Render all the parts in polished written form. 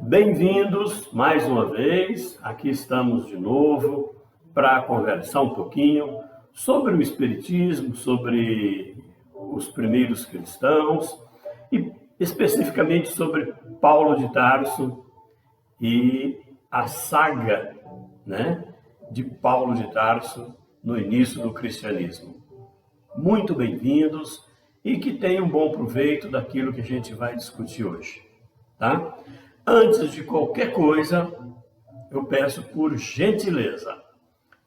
Bem-vindos mais uma vez, aqui estamos de novo para conversar um pouquinho sobre o Espiritismo, sobre os primeiros cristãos e especificamente sobre Paulo de Tarso e a saga, de Paulo de Tarso no início do cristianismo. Muito bem-vindos e que tenham bom proveito daquilo que a gente vai discutir hoje, tá? Antes de qualquer coisa, eu peço por gentileza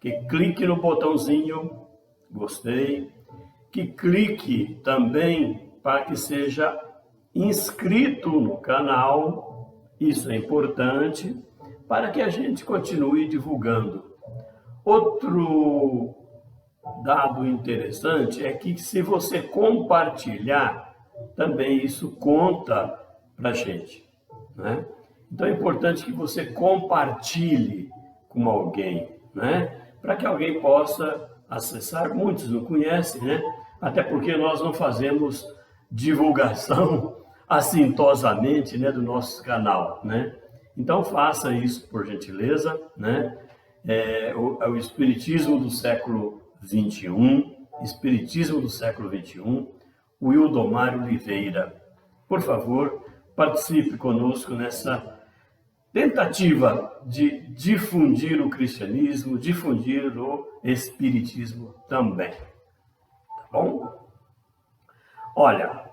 que clique no botãozinho gostei, que clique também para que seja inscrito no canal, isso é importante, para que a gente continue divulgando. Outro dado interessante é que se você compartilhar, também isso conta para a gente. Então é importante que você compartilhe com alguém, para que alguém possa acessar. Muitos não conhecem, até porque nós não fazemos divulgação assintosamente, do nosso canal, Então faça isso por gentileza, É o Espiritismo do século XXI, Espiritismo do século XXI, Wildomar Oliveira. Por favor, participe conosco nessa tentativa de difundir o cristianismo, difundir o espiritismo também. Tá bom? Olha,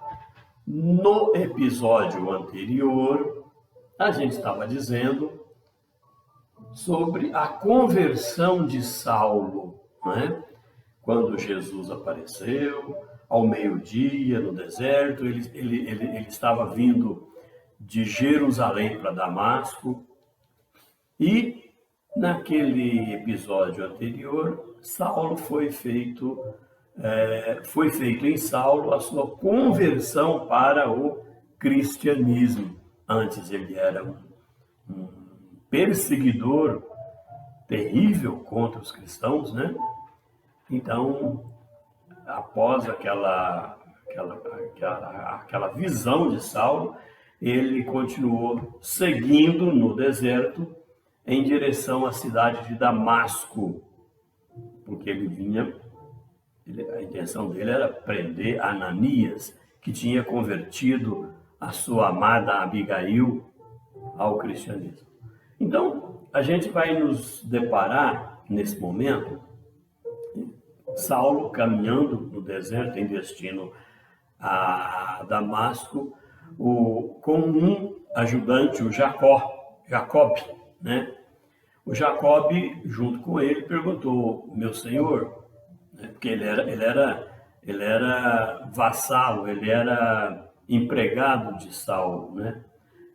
no episódio anterior, a gente estava dizendo sobre a conversão de Saulo, Quando Jesus apareceu, ao meio-dia, no deserto, ele estava vindo de Jerusalém para Damasco, e naquele episódio anterior, Saulo foi feito em Saulo a sua conversão para o cristianismo. Antes ele era um perseguidor terrível contra os cristãos, Então, após aquela visão de Saulo, ele continuou seguindo no deserto em direção à cidade de Damasco, porque a intenção dele era prender Ananias, que tinha convertido a sua amada Abigail ao cristianismo. Então, a gente vai nos deparar nesse momento Saulo caminhando no deserto em destino a Damasco, com um ajudante, o Jacob, O Jacob, junto com ele, perguntou: meu senhor, porque ele era vassalo, ele era empregado de Saulo,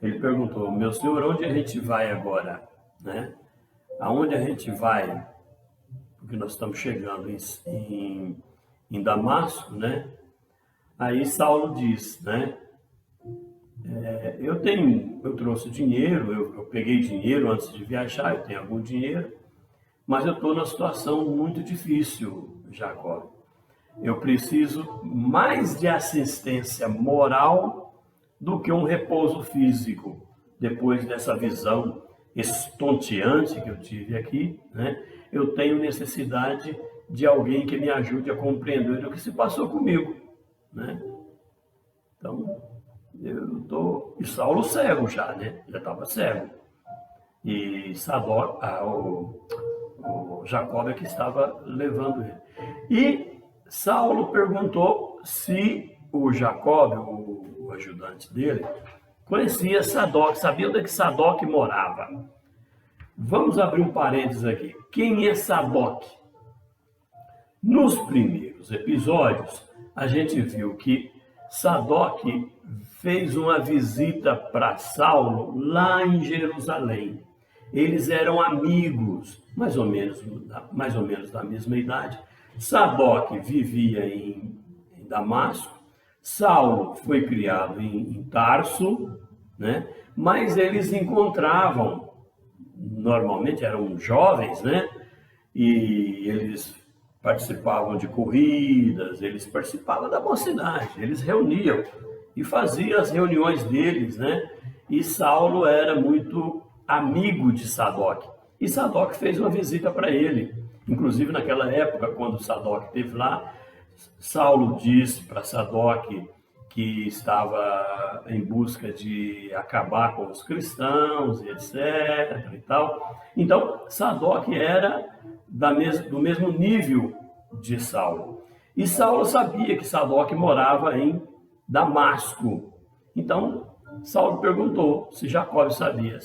Ele perguntou: meu senhor, onde a gente vai agora, Aonde a gente vai? Porque nós estamos chegando em Damasco, Aí Saulo diz, eu trouxe dinheiro, eu peguei dinheiro antes de viajar, eu tenho algum dinheiro, mas eu estou numa situação muito difícil, Jacob. Eu preciso mais de assistência moral do que um repouso físico, depois dessa visão estonteante que eu tive aqui, Eu tenho necessidade de alguém que me ajude a compreender o que se passou comigo, Então, e Saulo cego já, Já estava cego. E o Jacob é que estava levando ele. E Saulo perguntou se o Jacob, o ajudante dele, conhecia Sadoc, sabia onde é que Sadoc morava. Vamos abrir um parênteses aqui. Quem é Sadoc? Nos primeiros episódios, a gente viu que Sadoc fez uma visita para Saulo lá em Jerusalém. Eles eram amigos, mais ou menos da mesma idade. Sadoc vivia em Damasco, Saulo foi criado em Tarso, Mas eles encontravam, normalmente eram jovens, E eles participavam de corridas, eles participavam da mocidade, eles reuniam e fazia as reuniões deles, né? E Saulo era muito amigo de Sadoc. E Sadoc fez uma visita para ele. Inclusive, naquela época, quando Sadoc esteve lá, Saulo disse para Sadoc que estava em busca de acabar com os cristãos, e etc. E tal. Então, Sadoc era do mesmo nível de Saulo. E Saulo sabia que Sadoc morava em Damasco. Então, Saulo perguntou se Jacob sabia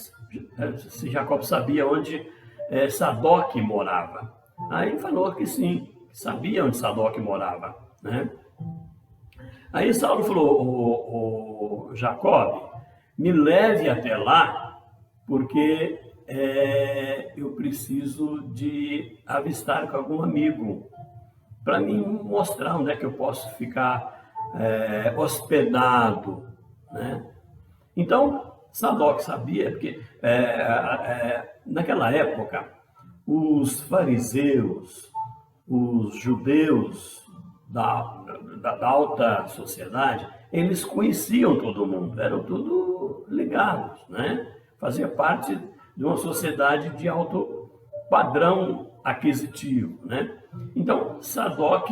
onde Sadoc morava. Aí ele falou que sim, que sabia onde Sadoc morava, né? Aí Saulo falou: Jacob, me leve até lá, porque eu preciso de avistar com algum amigo, para me mostrar onde é que eu posso ficar hospedado, né? Então, Sadoc sabia, porque naquela época, os fariseus, os judeus da alta sociedade, eles conheciam todo mundo, eram tudo ligados, né? Fazia parte de uma sociedade de alto padrão aquisitivo, né? Então, Sadoc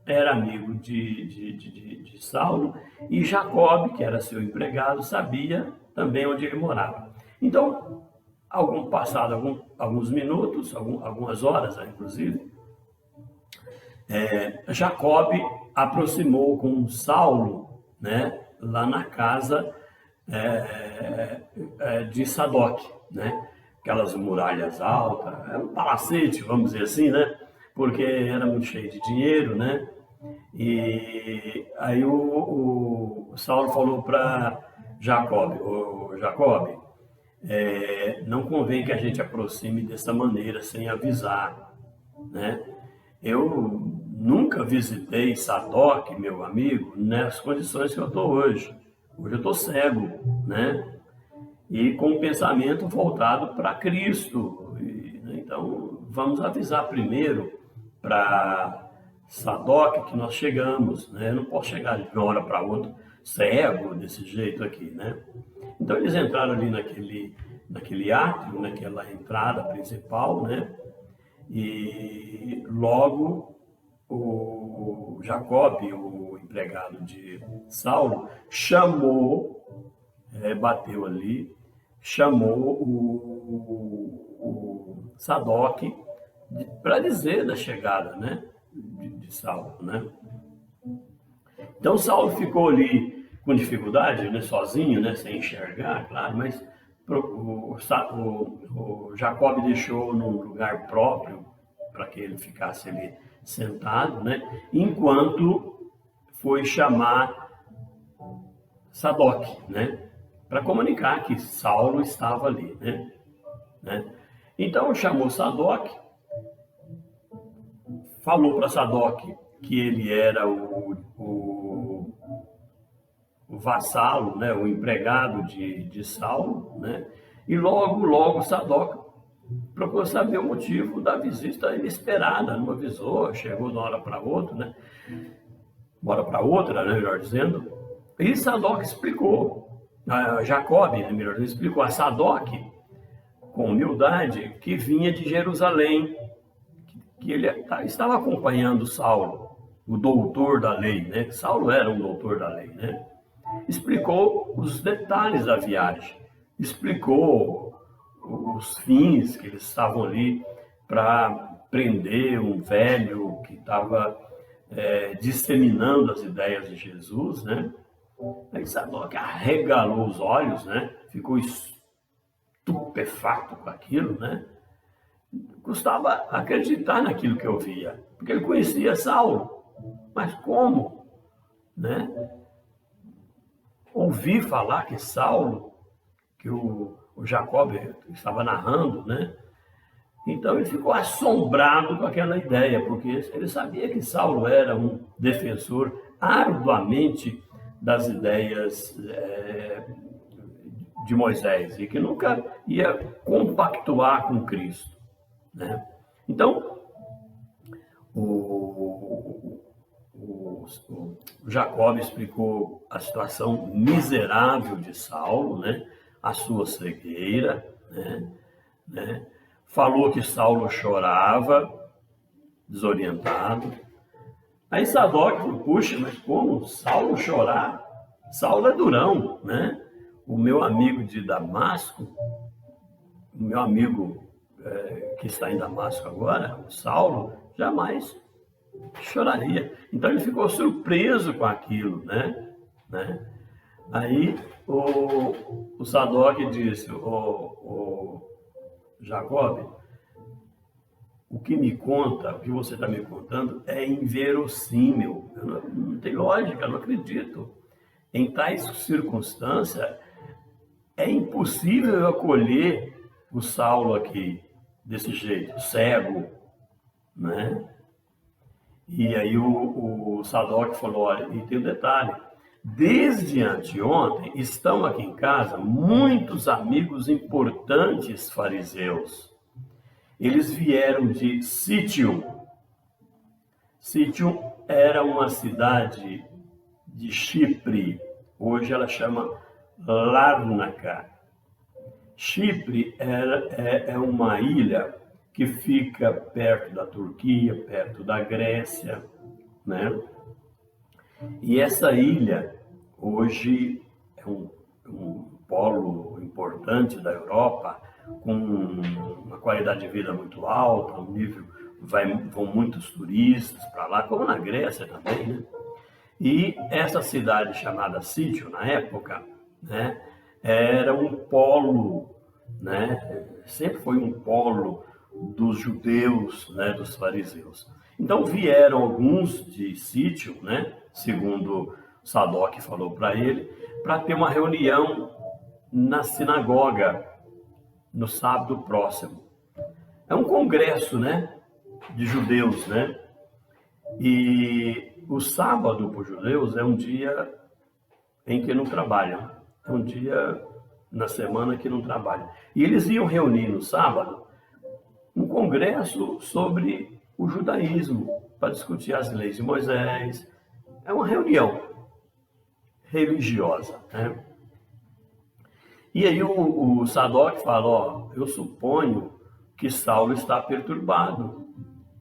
era amigo de Saulo, e Jacob, que era seu empregado, sabia também onde ele morava. Então, alguns minutos, algumas horas, inclusive, Jacob aproximou com Saulo, né, lá na casa de Sadoc, né? Aquelas muralhas altas, um palacete, vamos dizer assim, né? Porque era muito cheio de dinheiro, né? E aí o Saulo falou para Jacob: Jacob, não convém que a gente aproxime dessa maneira sem avisar, né? Eu nunca visitei Sadoc, meu amigo, nas condições que eu estou hoje. Hoje eu estou cego, né? E com o pensamento voltado para Cristo. Então, vamos avisar primeiro para Sadoc que nós chegamos, né? Eu não posso chegar de uma hora para outra cego desse jeito aqui, né? Então, eles entraram ali naquele átrio, naquela entrada principal, né? E logo o Jacob, o empregado de Saulo, bateu ali, chamou o Sadoc para dizer da chegada, né, de Saulo, né? Então Saulo ficou ali com dificuldade, né, sozinho, né, sem enxergar, claro, mas o Jacob deixou num lugar próprio para que ele ficasse ali sentado, né, enquanto foi chamar Sadoc, né, para comunicar que Saulo estava ali, né? Então chamou Sadoc, falou para Sadoc que ele era o vassalo, né, o empregado de Saulo, né? E logo Sadoc procurou saber o motivo da visita inesperada, não avisou, chegou de uma hora para outra, né? Uma hora para outra, né, melhor dizendo. E Sadoc explicou, Jacob, né, melhor dizendo, explicou a Sadoc, com humildade, que vinha de Jerusalém, que ele estava acompanhando Saulo, o doutor da lei, né? Saulo era um doutor da lei, né? Explicou os detalhes da viagem, explicou os fins que eles estavam ali para prender um velho que estava disseminando as ideias de Jesus, né? Aí Sadoc arregalou os olhos, né? Ficou estupefato com aquilo, né? Custava acreditar naquilo que eu via, porque ele conhecia Saulo, mas como, né? Ouvi falar que Saulo, que o Jacob estava narrando, né? Então ele ficou assombrado com aquela ideia, porque ele sabia que Saulo era um defensor arduamente das ideias de Moisés e que nunca ia compactuar com Cristo, né? Então, o o Jacob explicou a situação miserável de Saulo, né? A sua cegueira, né? Falou que Saulo chorava, desorientado. Aí Sadoc falou, puxa, mas como Saulo chorar? Saulo é durão, né? O meu amigo de Damasco, o meu amigo que está em Damasco agora, o Saulo, jamais choraria. Então ele ficou surpreso com aquilo, né? Aí o Sadoc disse, o Jacob, o que me conta, o que você está me contando é inverossímil, não tem lógica, eu não acredito. Em tais circunstâncias, é impossível eu acolher o Saulo aqui, desse jeito, cego, né? E aí o Sadoc falou, olha, e tem um detalhe, desde anteontem estão aqui em casa muitos amigos importantes fariseus. Eles vieram de Sítium. Sítium era uma cidade de Chipre, hoje ela chama Lárnaca. Chipre é uma ilha que fica perto da Turquia, perto da Grécia, né? E essa ilha hoje é um polo importante da Europa, com uma qualidade de vida muito alta, um nível, vão muitos turistas para lá, como na Grécia também, né? E essa cidade chamada Sírio, na época, né, era um polo, né, sempre foi um polo dos judeus, né, dos fariseus. Então vieram alguns de Sírio, né, segundo Sadoc falou para ele, para ter uma reunião na sinagoga no sábado próximo. É um congresso, né, de judeus, né? E o sábado para os judeus é um dia em que não trabalham, é um dia na semana que não trabalham. E eles iam reunir no sábado um congresso sobre o judaísmo, para discutir as leis de Moisés. É uma reunião religiosa, né? E aí o Sadoc fala, ó, eu suponho que Saulo está perturbado.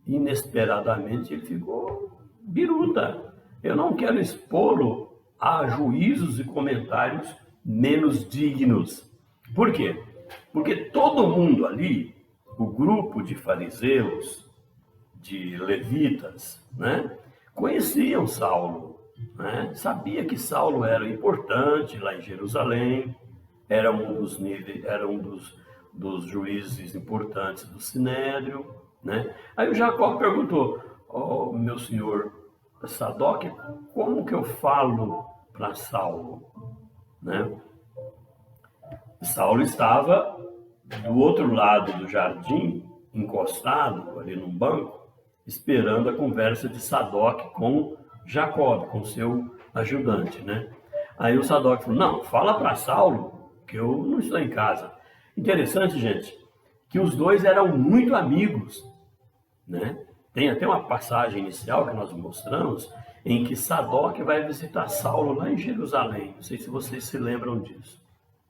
Inesperadamente ele ficou biruta. Eu não quero expô-lo a juízos e comentários menos dignos. Por quê? Porque todo mundo ali, o grupo de fariseus, de levitas, né, conheciam Saulo, né? Sabia que Saulo era importante lá em Jerusalém, era um dos juízes importantes do Sinédrio, né? Aí o Jacó perguntou, oh, meu senhor Sadoc, como que eu falo para Saulo, né? Saulo estava do outro lado do jardim, encostado ali num banco, esperando a conversa de Sadoc com Jacob, com seu ajudante, né? Aí o Sadoc falou, não, fala para Saulo que eu não estou em casa. Interessante, gente, que os dois eram muito amigos, né? Tem até uma passagem inicial que nós mostramos, em que Sadoc vai visitar Saulo lá em Jerusalém. Não sei se vocês se lembram disso,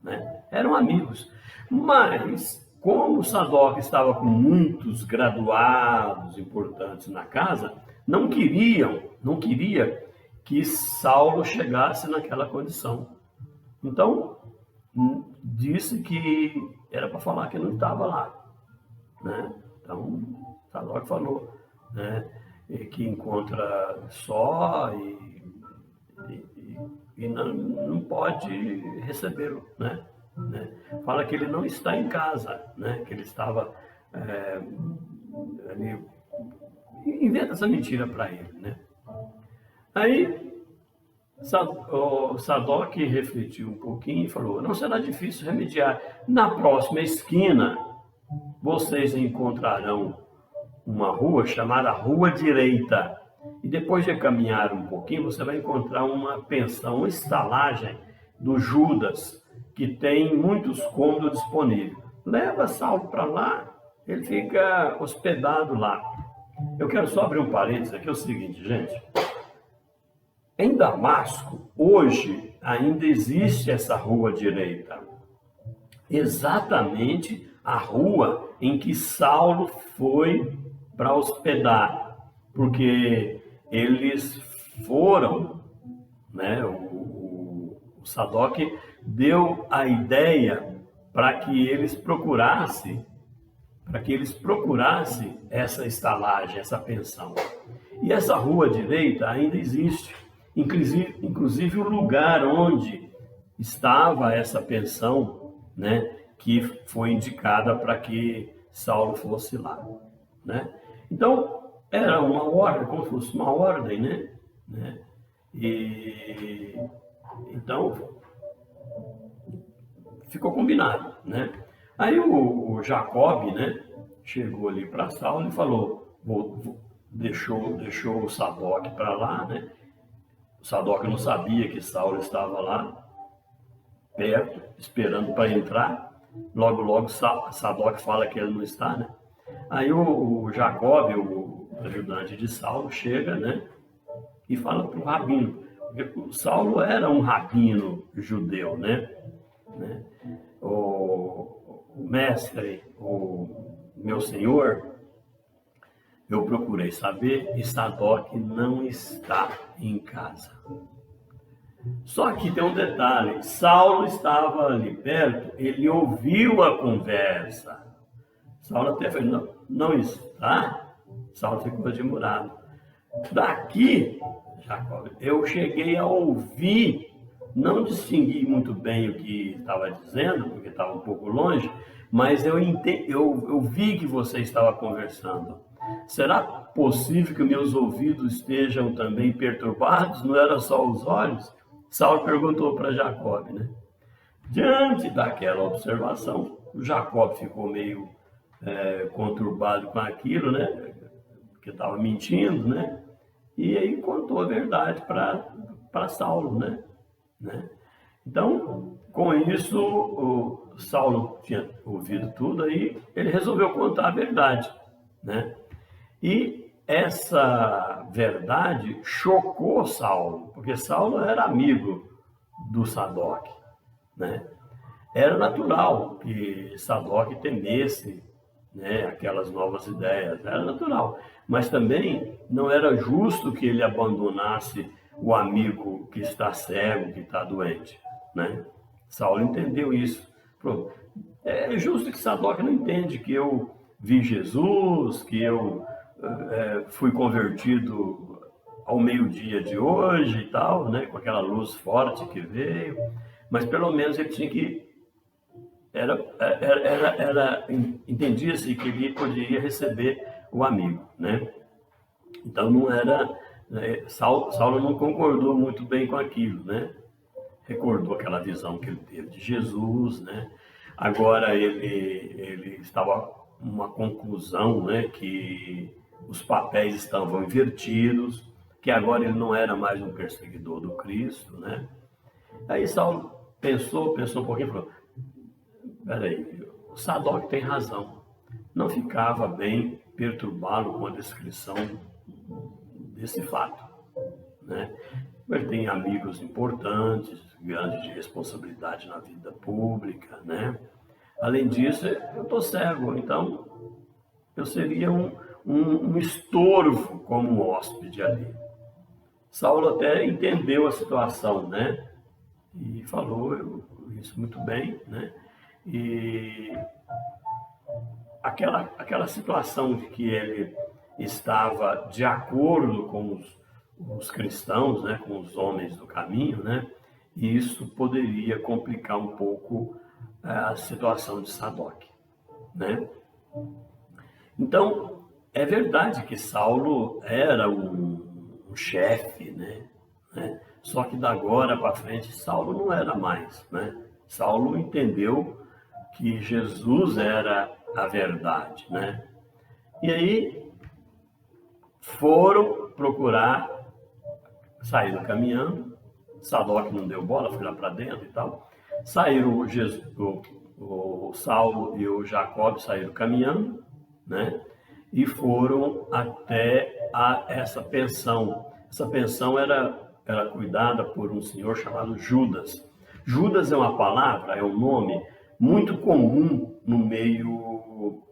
né? Eram amigos. Mas, como Sadoc estava com muitos graduados importantes na casa, não queria que Saulo chegasse naquela condição. Então, disse que era para falar que não estava lá, né? Então, Sadoc falou, né, que encontra só e não pode recebê-lo, né? Fala que ele não está em casa, né? Que ele estava ali, inventa essa mentira para ele, né? Aí Sadoc refletiu um pouquinho e falou, não será difícil remediar. Na próxima esquina, vocês encontrarão uma rua chamada Rua Direita. E depois de caminhar um pouquinho, você vai encontrar uma pensão, uma estalagem do Judas, que tem muitos cômodos disponíveis. Leva Saulo para lá, ele fica hospedado lá. Eu quero só abrir um parênteses aqui, é o seguinte, gente. Em Damasco, hoje, ainda existe essa rua direita, exatamente a rua em que Saulo foi para hospedar, porque eles foram, né? O Sadoc deu a ideia para que eles procurassem essa estalagem, essa pensão. E essa rua direita ainda existe, inclusive o lugar onde estava essa pensão, né, que foi indicada para que Saulo fosse lá, né? Então, era uma ordem, como se fosse uma ordem, né? E então ficou combinado, né? Aí o Jacob, né, chegou ali para Saulo e falou, deixou o Sadoc para lá, né? O Sadoc não sabia que Saulo estava lá perto, esperando para entrar. Logo, Sadoc fala que ele não está, né? Aí o Jacob, o ajudante de Saulo, chega, né, e fala para o rabino, porque o Saulo era um rabino judeu, né? O mestre, o meu senhor, eu procurei saber, e Sadoc não está em casa. Só que tem um detalhe, Saulo estava ali perto, ele ouviu a conversa. Saulo até falou, não está? Saulo ficou admirado. Daqui, Jacob, eu cheguei a ouvir, não distingui muito bem o que estava dizendo, porque estava um pouco longe, mas eu vi que você estava conversando. Será possível que meus ouvidos estejam também perturbados? Não era só os olhos? Saulo perguntou para Jacob, né? Diante daquela observação, o Jacob ficou meio conturbado com aquilo, né? Que estava mentindo, né? E aí contou a verdade para Saulo, né? Então, com isso, o Saulo tinha ouvido tudo, aí ele resolveu contar a verdade, né? E essa verdade chocou Saulo, porque Saulo era amigo do Sadoc, né? Era natural que Sadoc temesse, né, aquelas novas ideias, era natural. Mas também não era justo que ele abandonasse o amigo que está cego, que está doente, né? Saulo entendeu isso. Pronto. É justo que Sadoc não entende que eu vi Jesus, que eu fui convertido ao meio-dia de hoje e tal, né, com aquela luz forte que veio, mas pelo menos ele tinha que entendia-se que ele poderia receber o amigo, né? Então não era, né, Saulo não concordou muito bem com aquilo, né? Recordou aquela visão que ele teve de Jesus, né? Agora ele estava uma conclusão, né, que os papéis estavam invertidos, que agora ele não era mais um perseguidor do Cristo, né? Aí Saulo pensou um pouquinho e falou, peraí, o Sadoc tem razão. Não ficava bem perturbá-lo com a descrição desse fato, né? Ele tem amigos importantes, grandes de responsabilidade na vida pública, né? Além disso, eu estou cego, então eu seria um estorvo como hóspede ali. Saulo até entendeu a situação, né? E falou isso muito bem, né? E aquela situação de que ele estava de acordo com os cristãos, né, com os homens do caminho, né, e isso poderia complicar um pouco a situação de Sadoc, né? Então, é verdade que Saulo era um chefe, né? Só que da agora para frente, Saulo não era mais, né? Saulo entendeu que Jesus era a verdade, né? E aí foram procurar, saíram caminhando, Sadoc não deu bola, foi lá para dentro e tal. Saíram o Saulo e o Jacob saíram caminhando, né? E foram até essa pensão. Essa pensão era era cuidada por um senhor chamado Judas. Judas é uma palavra, é um nome muito comum no meio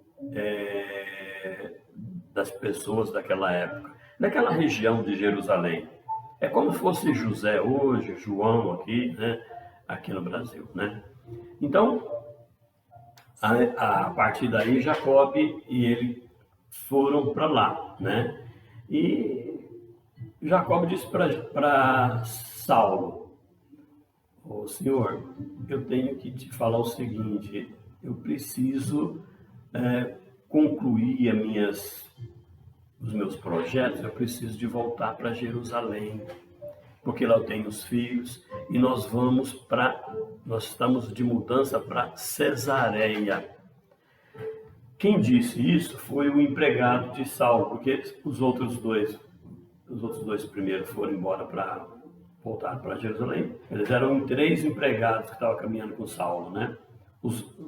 das pessoas daquela época, daquela região de Jerusalém. É como se fosse José hoje, João aqui, né? Aqui no Brasil, né? Então, a partir daí, Jacob e ele foram para lá, né? E Jacob disse para Saulo: "Ô Senhor, eu tenho que te falar o seguinte, eu preciso concluir os meus projetos, eu preciso de voltar para Jerusalém, porque lá eu tenho os filhos e nós estamos de mudança para Cesareia." Quem disse isso foi o empregado de Saulo, porque os outros dois primeiros foram embora para voltar para Jerusalém. Eles eram 3 empregados que estavam caminhando com Saulo, né?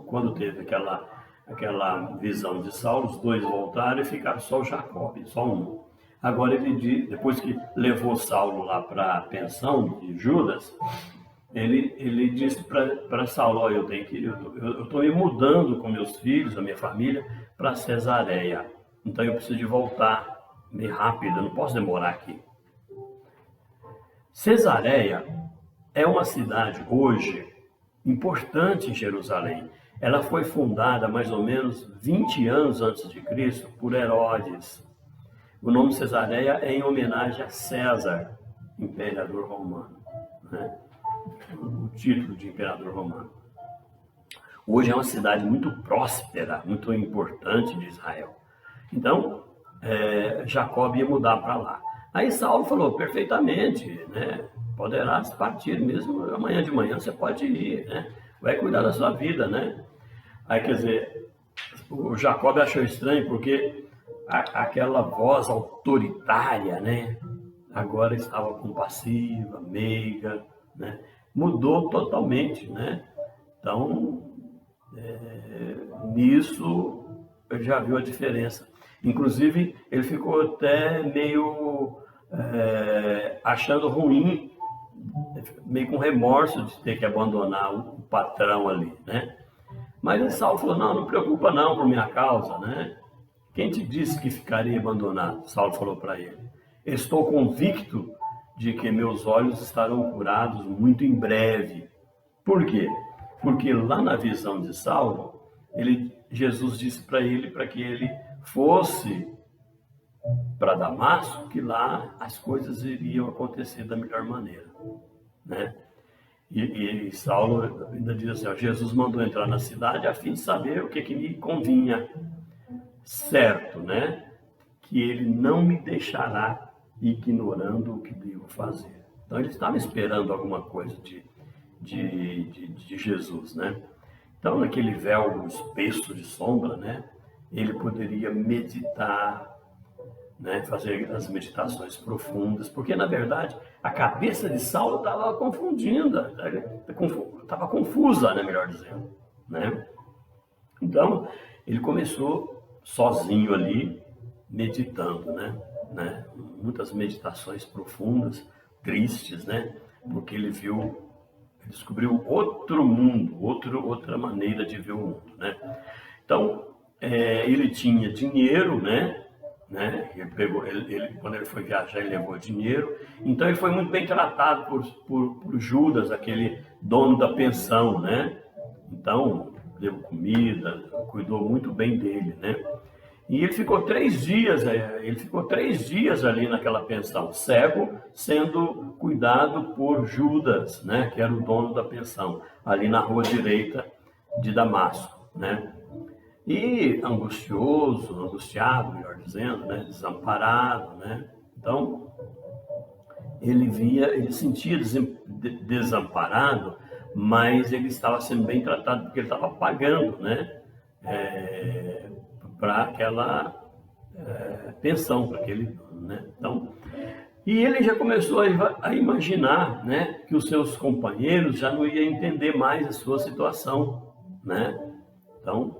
Quando teve aquela visão de Saulo, os 2 voltaram e ficaram só o Jacob, só um. Agora depois que levou Saulo lá para a pensão de Judas, ele disse para Saulo: "Olha, eu estou me mudando com meus filhos, a minha família, para Cesareia. Então eu preciso de voltar meio rápido, eu não posso demorar aqui." Cesareia é uma cidade hoje importante em Jerusalém. Ela foi fundada mais ou menos 20 anos antes de Cristo por Herodes. O nome Cesareia é em homenagem a César, imperador romano, né? O título de imperador romano. Hoje é uma cidade muito próspera, muito importante de Israel. Então, Jacob ia mudar para lá. Aí Saulo falou: "Perfeitamente, né? Poderás partir mesmo amanhã de manhã, você pode ir, né? Vai cuidar da sua vida, né?" Aí, quer dizer, o Jacob achou estranho porque aquela voz autoritária, né? Agora estava compassiva, meiga, né? Mudou totalmente, né? Então, nisso ele já viu a diferença. Inclusive, ele ficou até meio achando ruim, meio com remorso de ter que abandonar o patrão ali, né? Mas Saulo falou: "Não preocupa não por minha causa, né? Quem te disse que ficaria abandonado?" Saulo falou para ele: "Estou convicto de que meus olhos estarão curados muito em breve." Por quê? Porque lá na visão de Saulo, Jesus disse para ele para que ele fosse para Damasco, que lá as coisas iriam acontecer da melhor maneira, né? E Saulo ainda diz assim: "Jesus mandou entrar na cidade a fim de saber o que me convinha, certo, né? Que ele não me deixará ignorando o que devo fazer." Então ele estava esperando alguma coisa de Jesus, né? Então, naquele véu espesso de sombra, né? Ele poderia meditar, né? Fazer as meditações profundas, porque na verdade a cabeça de Saulo estava confundida, estava confusa, né? Melhor dizendo, né? Então ele começou sozinho ali, meditando, né? Muitas meditações profundas, tristes, né? Porque ele descobriu outro mundo, outra maneira de ver o mundo, né? Então, ele tinha dinheiro, né? Quando ele foi viajar, ele levou dinheiro. Então, ele foi muito bem tratado por Judas, aquele dono da pensão, né? Então, deu comida, cuidou muito bem dele, né? E ele ficou 3 dias ali naquela pensão, cego, sendo cuidado por Judas, né, que era o dono da pensão, ali na rua direita de Damasco, né? E angustiado, melhor dizendo, né, desamparado, né? Então, ele sentia desamparado, mas ele estava sendo bem tratado porque ele estava pagando, né? Para aquela pensão, para aquele, né? Então, e ele já começou a imaginar, né, que os seus companheiros já não iam entender mais a sua situação, né? Então,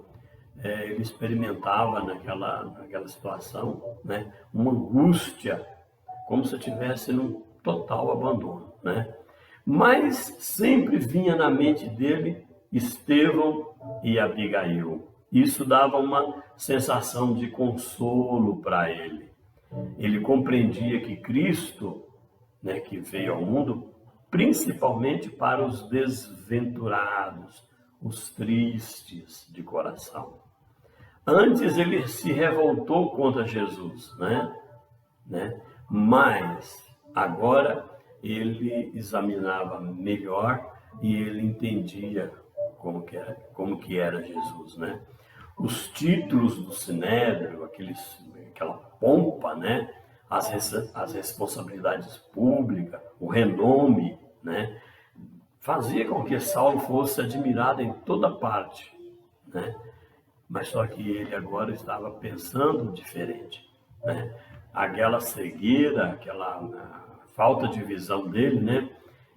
ele experimentava naquela situação, né, uma angústia, como se estivesse total abandono, né? Mas sempre vinha na mente dele Estevão e Abigail. Isso dava uma sensação de consolo para ele. Ele compreendia que Cristo, né, que veio ao mundo, principalmente para os desventurados, os tristes de coração. Antes ele se revoltou contra Jesus, né? Mas agora ele examinava melhor e ele entendia como que era Jesus, né? Os títulos do Sinédrio, aquela pompa, né? As responsabilidades públicas, o renome, né? Fazia com que Saulo fosse admirado em toda parte, né? Mas só que ele agora estava pensando diferente, né? Aquela cegueira, aquela falta de visão dele, né?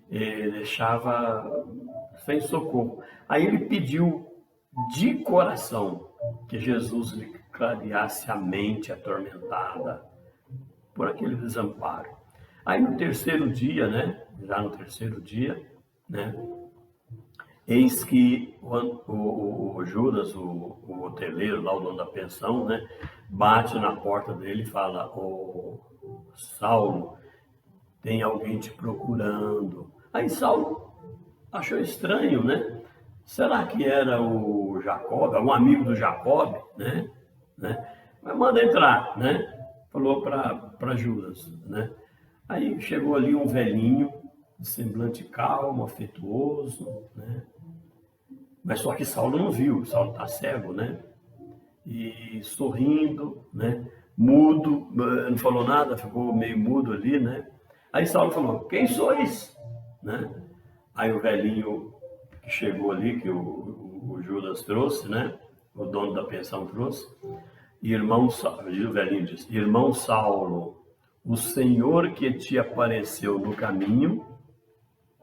Deixava sem socorro. Aí ele pediu de coração que Jesus lhe clareasse a mente atormentada por aquele desamparo. Aí no terceiro dia, né? Já no terceiro dia, né? Eis que o Judas, o hoteleiro, lá o dono da pensão, né? Bate na porta dele e fala: "Ô Saulo, tem alguém te procurando." Aí Saulo achou estranho, né? Será que era o Jacob, algum amigo do Jacob, né? Mas manda entrar, né? Falou para Judas, né? Aí chegou ali um velhinho, de semblante calmo, afetuoso, né? Mas só que Saulo não viu, Saulo está cego, né? E sorrindo, né? Mudo, não falou nada, ficou meio mudo ali, né? Aí Saulo falou: "Quem sois?" Né? Aí o velhinho que chegou ali, que o Judas trouxe, né? O dono da pensão trouxe. Irmão, o velhinho disse: "Irmão Saulo, o Senhor que te apareceu no caminho,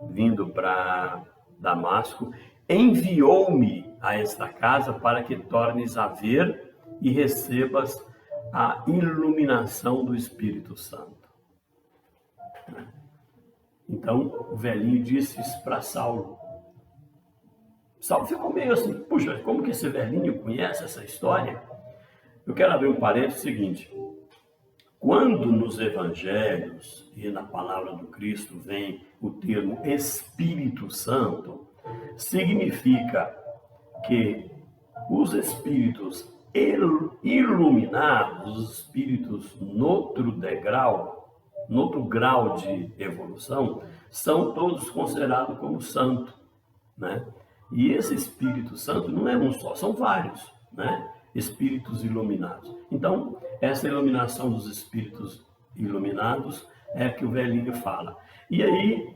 vindo para Damasco, enviou-me a esta casa para que tornes a ver e recebas a iluminação do Espírito Santo." Então o velhinho disse isso para Saulo. Saulo ficou meio assim: "Puxa, como que esse velhinho conhece essa história?" Eu quero abrir um parênteses seguinte. Quando nos evangelhos e na palavra do Cristo vem o termo Espírito Santo, significa que os espíritos iluminados, os espíritos noutro degrau, noutro grau de evolução, são todos considerados como santo, né? E esse Espírito Santo não é um só, são vários, né? Espíritos iluminados. Então, essa iluminação dos espíritos iluminados é que o velhinho fala. E aí,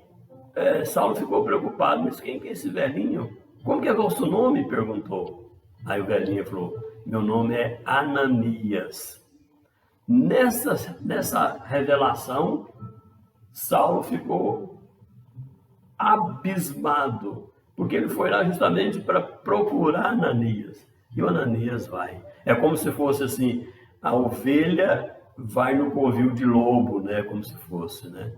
Saulo ficou preocupado: "Mas quem que é esse velhinho? Como que é vosso nome?" perguntou. Aí o velhinho falou: "Meu nome é Ananias." Nessa revelação, Saulo ficou abismado, porque ele foi lá justamente para procurar Ananias. E o Ananias vai. É como se fosse assim: a ovelha vai no covil de lobo, né? Como se fosse, né?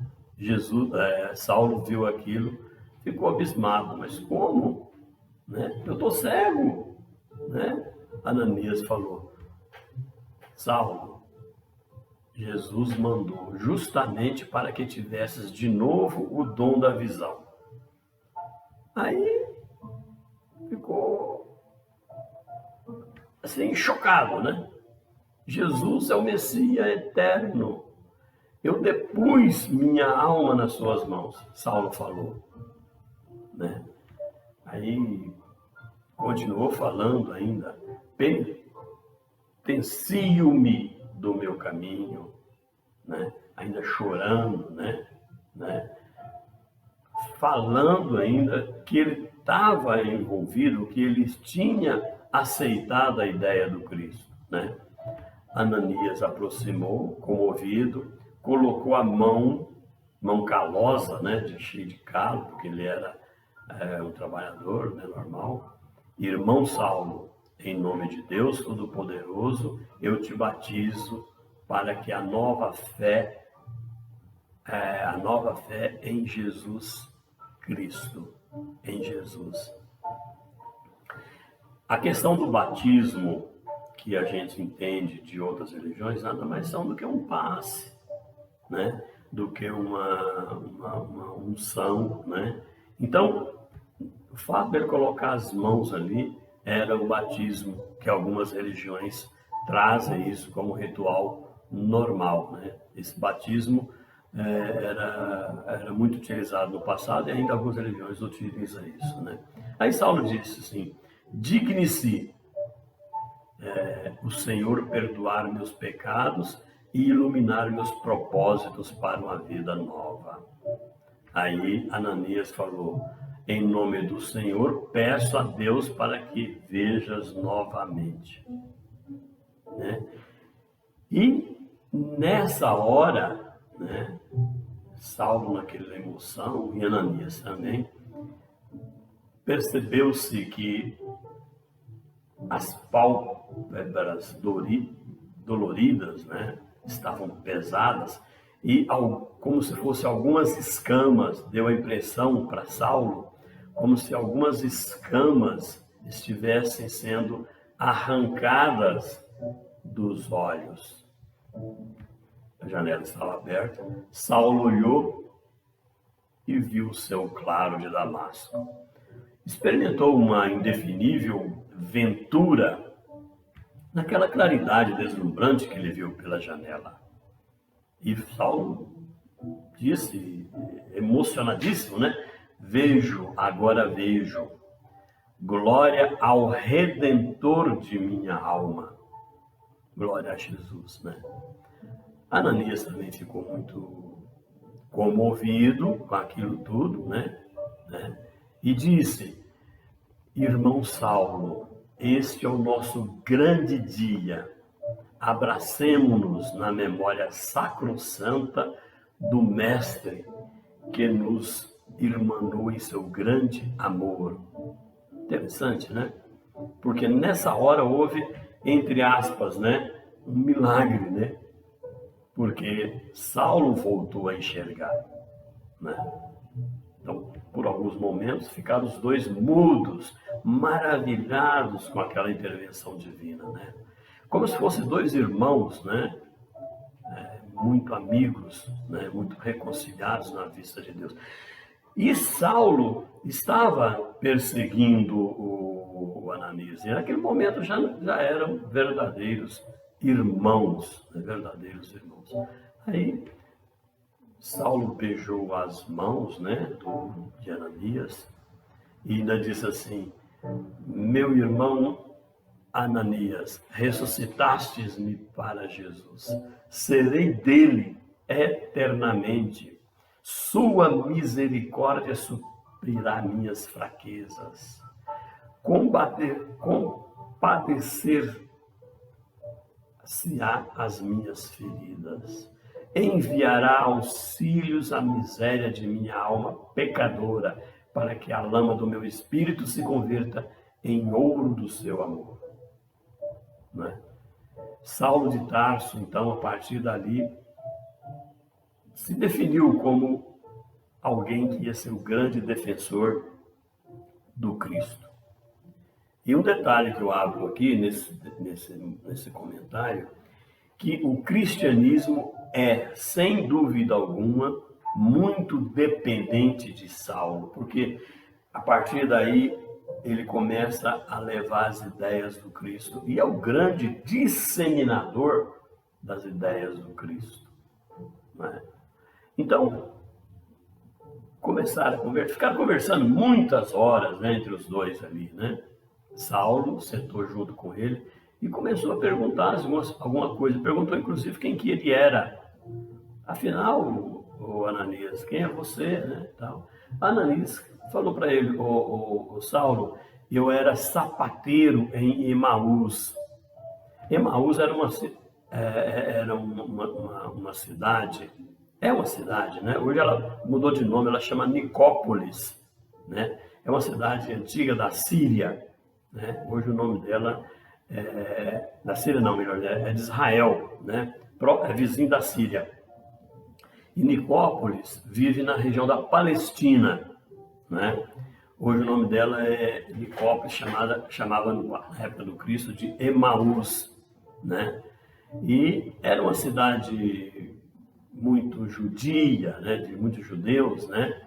Saulo viu aquilo, ficou abismado. Mas como? Né? Eu estou cego, né? Ananias falou: "Saulo, Jesus mandou justamente para que tivesses de novo o dom da visão." Aí ficou assim, chocado, né? Jesus é o Messias eterno. "Eu depus minha alma nas suas mãos", Saulo falou, né? Aí continuou falando ainda: "Pentencio-me do meu caminho", né? Ainda chorando, né? Falando ainda que ele estava envolvido, que ele tinha aceitado a ideia do Cristo, né? Ananias aproximou, comovido, colocou a mão calosa, né, cheio de calo, porque ele era um trabalhador, né, normal. "Irmão Saulo, em nome de Deus Todo-Poderoso, eu te batizo para que a nova fé a nova fé em Jesus Cristo, em Jesus. A questão do batismo, que a gente entende de outras religiões, nada mais são do que um passe, né? Do que uma unção, né? Então, o fato dele colocar as mãos ali era o batismo, que algumas religiões trazem isso como ritual normal, né? Esse batismo era muito utilizado no passado e ainda algumas religiões utilizam isso, né? Aí Saulo disse assim: digne-se o Senhor perdoar meus pecados e iluminar meus propósitos para uma vida nova. Aí Ananias falou: em nome do Senhor, peço a Deus para que vejas novamente. Né? E nessa hora, né, Saulo naquela emoção, e Ananias também, percebeu-se que as pálpebras doloridas, né, estavam pesadas e como se fossem algumas escamas, deu a impressão para Saulo, como se algumas escamas estivessem sendo arrancadas dos olhos. A janela estava aberta, Saulo olhou e viu o céu claro de Damasco. Experimentou uma indefinível ventura naquela claridade deslumbrante que ele viu pela janela. E Saulo disse, emocionadíssimo, né? Agora vejo, glória ao Redentor de minha alma. Glória a Jesus, né? Ananias também ficou muito comovido com aquilo tudo, né? E disse: irmão Saulo, este é o nosso grande dia. Abracemo-nos na memória sacrossanta do Mestre que nos irmanou em seu grande amor. Interessante, né? Porque nessa hora houve, entre aspas, né, um milagre, né? Porque Saulo voltou a enxergar, né? Então, por alguns momentos, ficaram os dois mudos, maravilhados com aquela intervenção divina, né? Como se fossem dois irmãos, né? Muito amigos, né? Muito reconciliados na vista de Deus. E Saulo estava perseguindo o Ananias. E naquele momento já eram verdadeiros irmãos, né? Verdadeiros irmãos. Aí Saulo beijou as mãos, né, de Ananias e ainda disse assim: meu irmão Ananias, ressuscitastes-me para Jesus. Serei dele eternamente. Sua misericórdia suprirá minhas fraquezas. Compadecer-se-á as minhas feridas. Enviará auxílios à miséria de minha alma pecadora, para que a lama do meu espírito se converta em ouro do seu amor. Né? Saulo de Tarso, então, a partir dali, se definiu como alguém que ia ser o grande defensor do Cristo. E um detalhe que eu abro aqui nesse comentário, que o cristianismo é, sem dúvida alguma, muito dependente de Saulo, porque a partir daí ele começa a levar as ideias do Cristo e é o grande disseminador das ideias do Cristo. Né? Então, ficaram conversando muitas horas, né, entre os dois ali, né? Saulo sentou junto com ele e começou a perguntar alguma coisa. Perguntou, inclusive, quem que ele era. Afinal, o Ananias, quem é você? Né? Tal. Ananias falou para ele: o Saulo, eu era sapateiro em Emaús. Emaús era uma cidade, é uma cidade, né? Hoje ela mudou de nome, ela chama Nicópolis, né? É uma cidade antiga da Síria, né? Hoje o nome dela da Síria não, melhor, é de Israel, né? É vizinho da Síria. E Nicópolis vive na região da Palestina, né? Hoje o nome dela é Nicópolis, chamava na época do Cristo de Emaús, né? E era uma cidade muito judia, né? De muitos judeus, né?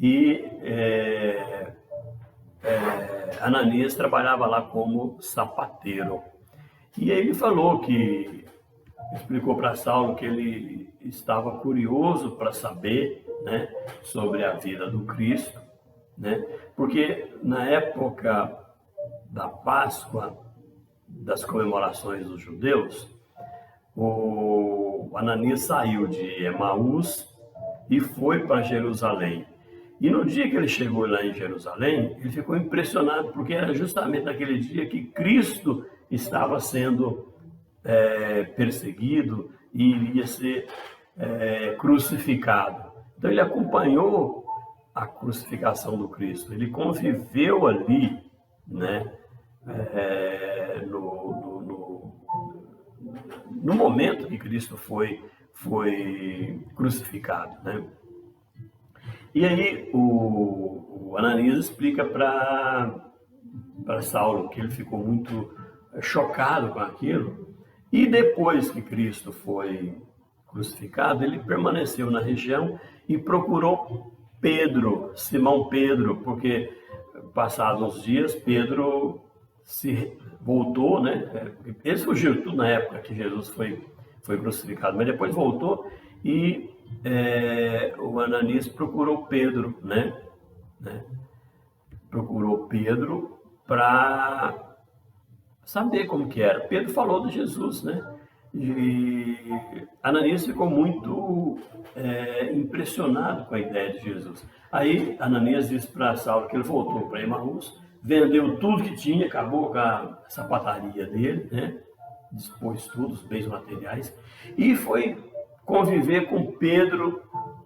E Ananias trabalhava lá como sapateiro. E ele falou explicou para Saulo que ele estava curioso para saber, né, sobre a vida do Cristo, né? Porque na época da Páscoa, das comemorações dos judeus, o Ananias saiu de Emaús e foi para Jerusalém. E no dia que ele chegou lá em Jerusalém, ele ficou impressionado, porque era justamente naquele dia que Cristo estava sendo perseguido e iria ser crucificado. Então ele acompanhou a crucificação do Cristo, ele conviveu ali, né, no momento que Cristo foi crucificado, né? E aí o Ananias explica para Saulo que ele ficou muito chocado com aquilo, e depois que Cristo foi crucificado, ele permaneceu na região e procurou Pedro, Simão Pedro, porque passados uns dias Pedro se voltou, né? Ele fugiu tudo na época que Jesus foi crucificado, mas depois voltou e o Ananias procurou Pedro, né? Procurou Pedro para saber como que era. Pedro falou de Jesus, né? E Ananias ficou muito impressionado com a ideia de Jesus. Aí Ananias disse para Saulo que ele voltou para Emaús, vendeu tudo que tinha, acabou com a sapataria dele, né? Dispôs tudo, os bens materiais, e foi conviver com Pedro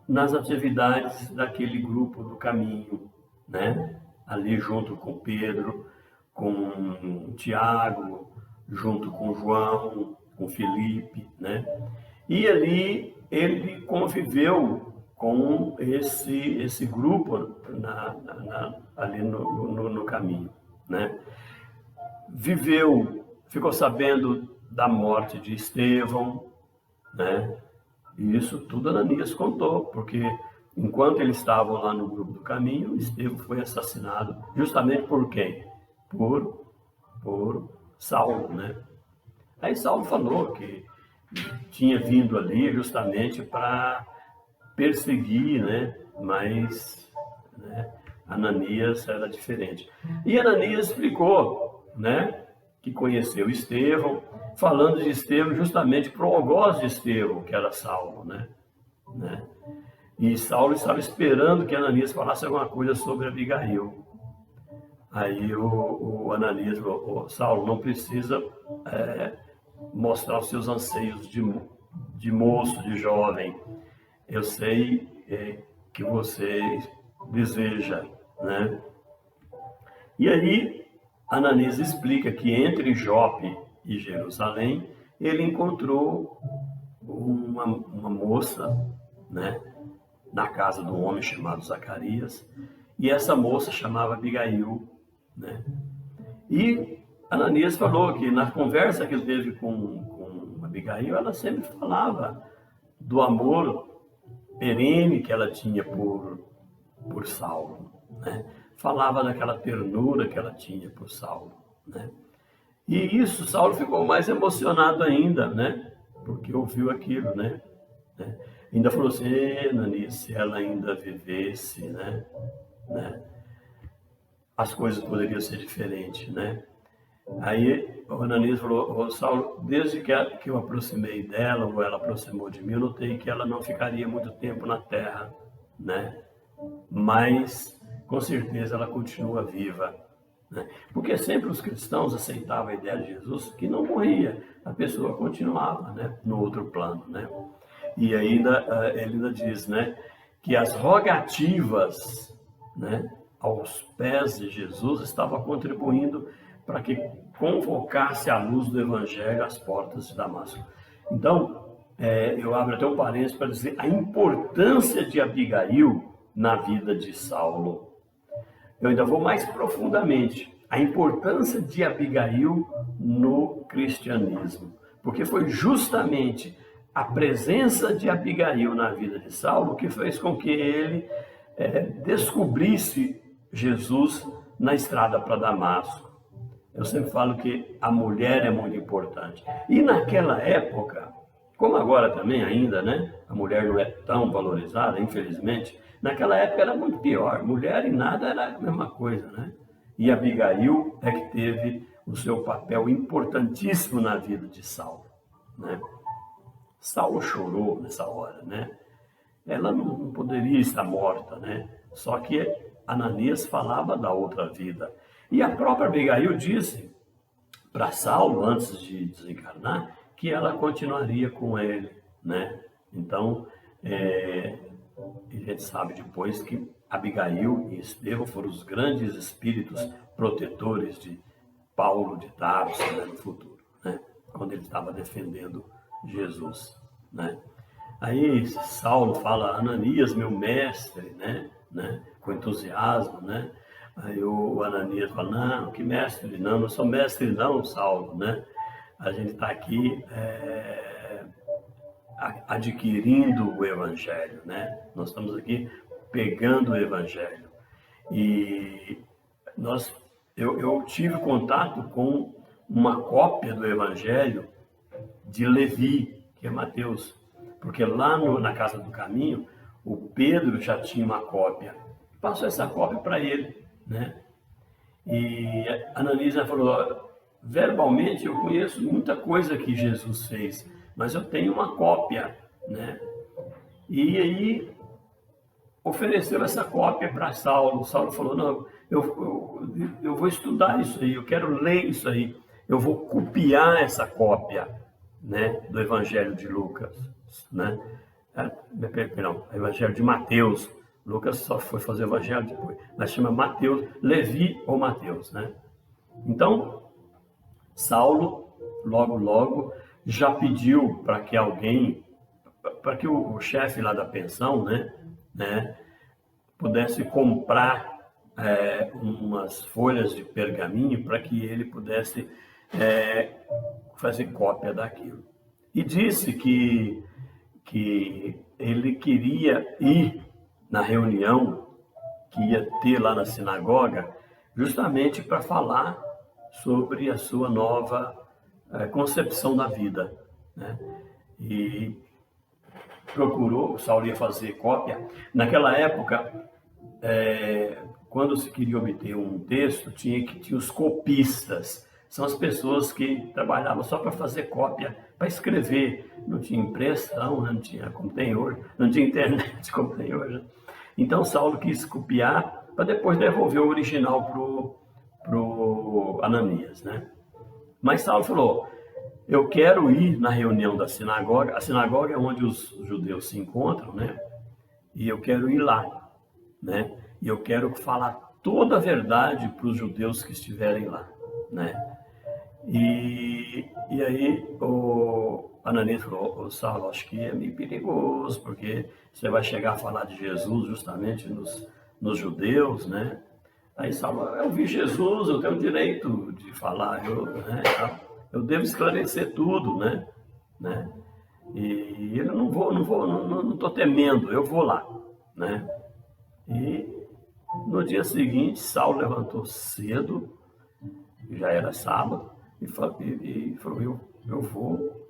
nas atividades daquele grupo do caminho, né? Ali junto com Pedro, com Tiago, junto com João, com Felipe, né? E ali ele conviveu com esse grupo ali no caminho, né? Ficou sabendo da morte de Estevão, né? E isso tudo Ananias contou, porque enquanto eles estavam lá no grupo do caminho, Estevão foi assassinado justamente por quem? Por Saulo, né? Aí Saulo falou que tinha vindo ali justamente para perseguir, né? Mas, né, Ananias era diferente. E Ananias explicou, né, que conheceu Estevão, falando de Estevão justamente para o algoz de Estevão, que era Saulo, né? E Saulo estava esperando que Ananias falasse alguma coisa sobre Abigail. Aí o Ananias falou: Saulo, não precisa mostrar os seus anseios de moço, de jovem. Eu sei que você deseja, né? E aí Ananias explica que entre Jope e Jerusalém ele encontrou uma moça, né, na casa de um homem chamado Zacarias, e essa moça chamava Abigail, né? E Ananias falou que na conversa que ele teve com Abigail, ela sempre falava do amor perene que ela tinha por Saulo, né? Falava daquela ternura que ela tinha por Saulo, né? E isso, Saulo ficou mais emocionado ainda, né? Porque ouviu aquilo, né? Ainda falou assim: Ananias, se ela ainda vivesse, né? As coisas poderiam ser diferentes, né? Aí o Ananias falou: Saulo, desde que eu aproximei dela, ou ela aproximou de mim, eu notei que ela não ficaria muito tempo na terra, né? Mas com certeza ela continua viva, né? Porque sempre os cristãos aceitavam a ideia de Jesus, que não morria, a pessoa continuava, né, no outro plano, né? E ainda ele ainda diz, né, que as rogativas, né, aos pés de Jesus estavam contribuindo para que convocasse a luz do Evangelho às portas de Damasco. Então, eu abro até um parênteses para dizer a importância de Abigail na vida de Saulo. Eu ainda vou mais profundamente. A importância de Abigail no cristianismo. Porque foi justamente a presença de Abigail na vida de Saulo que fez com que ele descobrisse Jesus na estrada para Damasco. Eu sempre falo que a mulher é muito importante. E naquela época, como agora também ainda, né? A mulher não é tão valorizada, infelizmente. Naquela época era muito pior. Mulher e nada era a mesma coisa, né? E Abigail é que teve o seu papel importantíssimo na vida de Saulo, né? Saulo chorou nessa hora, né? Ela não poderia estar morta, né? Só que Ananias falava da outra vida. E a própria Abigail disse para Saulo, antes de desencarnar, que ela continuaria com ele, né? Então, a gente sabe depois que Abigail e Estevão foram os grandes espíritos protetores de Paulo de Tarso, né, no futuro, né? Quando ele estava defendendo Jesus, né? Aí Saulo fala, Ananias, meu mestre, né? Com entusiasmo, né? Aí o Ananias fala, não, que mestre? Não sou mestre não, Saulo, né? A gente está aqui adquirindo o Evangelho, né? Nós estamos aqui pegando o Evangelho. E eu tive contato com uma cópia do Evangelho de Levi, que é Mateus, porque lá na Casa do Caminho, o Pedro já tinha uma cópia. Passou essa cópia para ele, né? E a Ananias falou, verbalmente eu conheço muita coisa que Jesus fez, mas eu tenho uma cópia, né? E aí ofereceu essa cópia para Saulo. Saulo falou, não, eu vou estudar isso aí, eu quero ler isso aí, eu vou copiar essa cópia, né, do Evangelho de Lucas, né? Perdão, Evangelho de Mateus. Lucas só foi fazer o Evangelho depois, mas chama Mateus, Levi ou Mateus, né? Então, Saulo, logo, já pediu para que alguém, para que o chefe lá da pensão, né, pudesse comprar umas folhas de pergaminho para que ele pudesse fazer cópia daquilo. E disse que ele queria ir na reunião que ia ter lá na sinagoga, justamente para falar sobre a sua nova concepção da vida, né? E procurou, Saulo ia fazer cópia. Naquela época, quando se queria obter um texto, tinha os copistas. São as pessoas que trabalhavam só para fazer cópia, para escrever. Não tinha impressão, né? Não tinha como tem hoje, não tinha internet como tem hoje, né? Então Saulo quis copiar para depois devolver o original pro Ananias, né? Mas Saulo falou, eu quero ir na reunião da sinagoga. A sinagoga é onde os judeus se encontram, né? E eu quero ir lá, né? E eu quero falar toda a verdade para os judeus que estiverem lá, né? E aí o Ananias falou, Saulo, acho que é meio perigoso, porque você vai chegar a falar de Jesus justamente nos judeus, né? Aí Saulo, eu vi Jesus, eu tenho o direito de falar, eu devo esclarecer tudo, né? E eu não estou temendo, eu vou lá, né? E no dia seguinte, Saulo levantou cedo, já era sábado, e falou, eu vou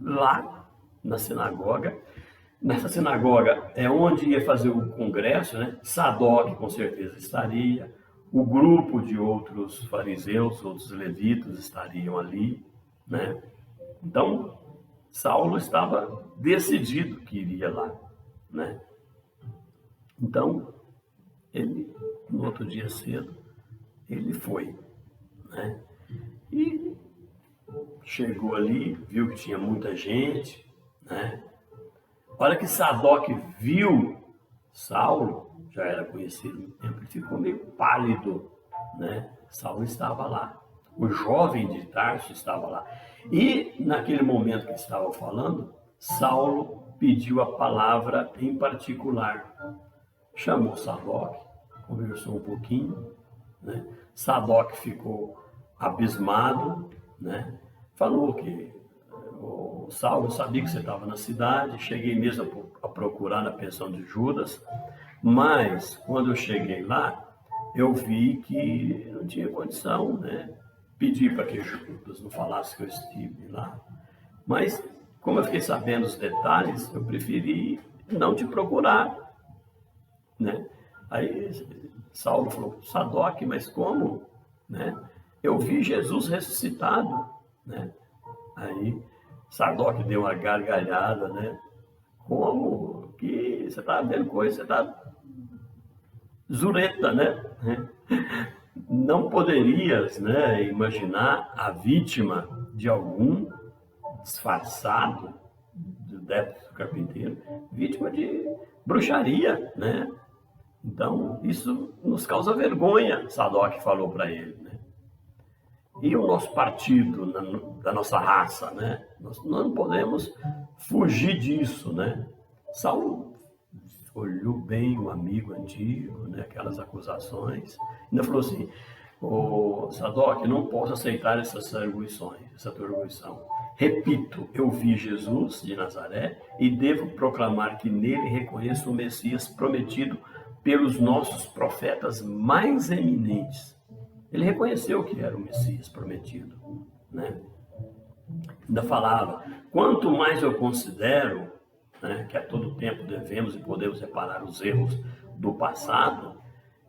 lá na sinagoga. Nessa sinagoga é onde ia fazer o congresso, né? Sadoc com certeza estaria, o grupo de outros fariseus, outros levitas estariam ali, né? Então, Saulo estava decidido que iria lá, né? Então, ele, no outro dia cedo, ele foi, né? E chegou ali, viu que tinha muita gente, né? Olha que Sadoc viu Saulo, já era conhecido no tempo, ele ficou meio pálido, né? Saulo estava lá, o jovem de Tarso estava lá. E naquele momento que estavam falando, Saulo pediu a palavra em particular. Chamou Sadoc, conversou um pouquinho, né? Sadoc ficou abismado, né? Falou que o Saulo sabia que você estava na cidade, cheguei mesmo a procurar na pensão de Judas, mas quando eu cheguei lá, eu vi que não tinha condição, né? Pedi para que Judas não falasse que eu estive lá, mas como eu fiquei sabendo os detalhes, eu preferi não te procurar, né? Aí Saulo falou, Sadoc, mas como? Né? Eu vi Jesus ressuscitado, né? Aí Sadoc deu uma gargalhada, né? Como que você está vendo coisa, você está zureta, né? Não poderias, né, imaginar a vítima de algum disfarçado do débito do carpinteiro, vítima de bruxaria, né? Então, isso nos causa vergonha, Sadoc falou para ele, né? E o nosso partido, da nossa raça, né? Nós não podemos fugir disso, né? Saulo olhou bem o amigo antigo, né? Aquelas acusações, ainda falou assim, ô Sadoc, não posso aceitar essas arguições, essa tua arguição. Repito, eu vi Jesus de Nazaré e devo proclamar que nele reconheço o Messias prometido pelos nossos profetas mais eminentes. Ele reconheceu que era o Messias prometido, né? Ainda falava, quanto mais eu considero, né, que a todo tempo devemos e podemos reparar os erros do passado,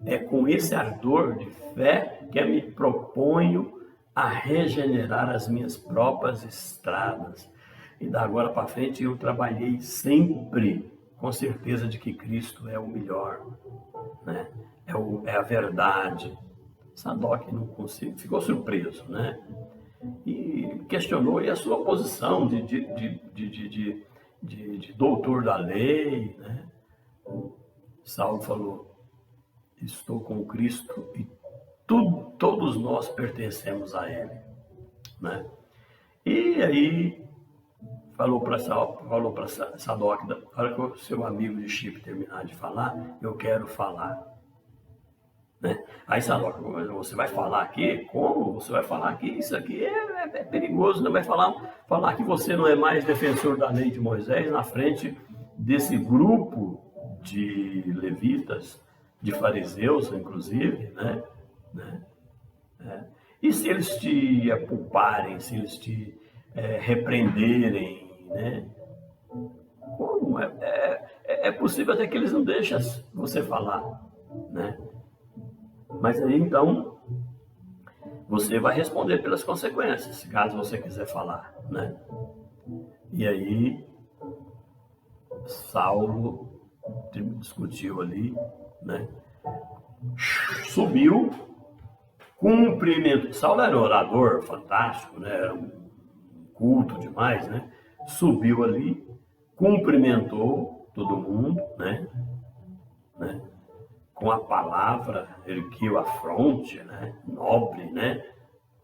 é com esse ardor de fé que eu me proponho a regenerar as minhas próprias estradas. E da agora para frente eu trabalhei sempre com certeza de que Cristo é o melhor, né? É a verdade. Sadoc não conseguiu, ficou surpreso, né? E questionou a sua posição de doutor da lei, né? Saulo falou, estou com Cristo e todos nós pertencemos a Ele, né? E aí falou para Sadoc, na hora que o seu amigo de Chipre terminar de falar, eu quero falar, né? Aí Sadoc, você vai falar aqui? Como? Você vai falar aqui? Isso aqui é perigoso, não vai falar que você não é mais defensor da lei de Moisés na frente desse grupo de levitas, de fariseus, inclusive, né? E se eles te apulparem, se eles te repreenderem, né? Como? É possível até que eles não deixem você falar, né? Mas aí, então, você vai responder pelas consequências, caso você quiser falar, né? E aí, Saulo discutiu ali, né? Subiu, cumprimentou. Saulo era um orador fantástico, né? Era um culto demais, né? Subiu ali, cumprimentou todo mundo, né? Com a palavra, ergueu a fronte, né? Nobre, né?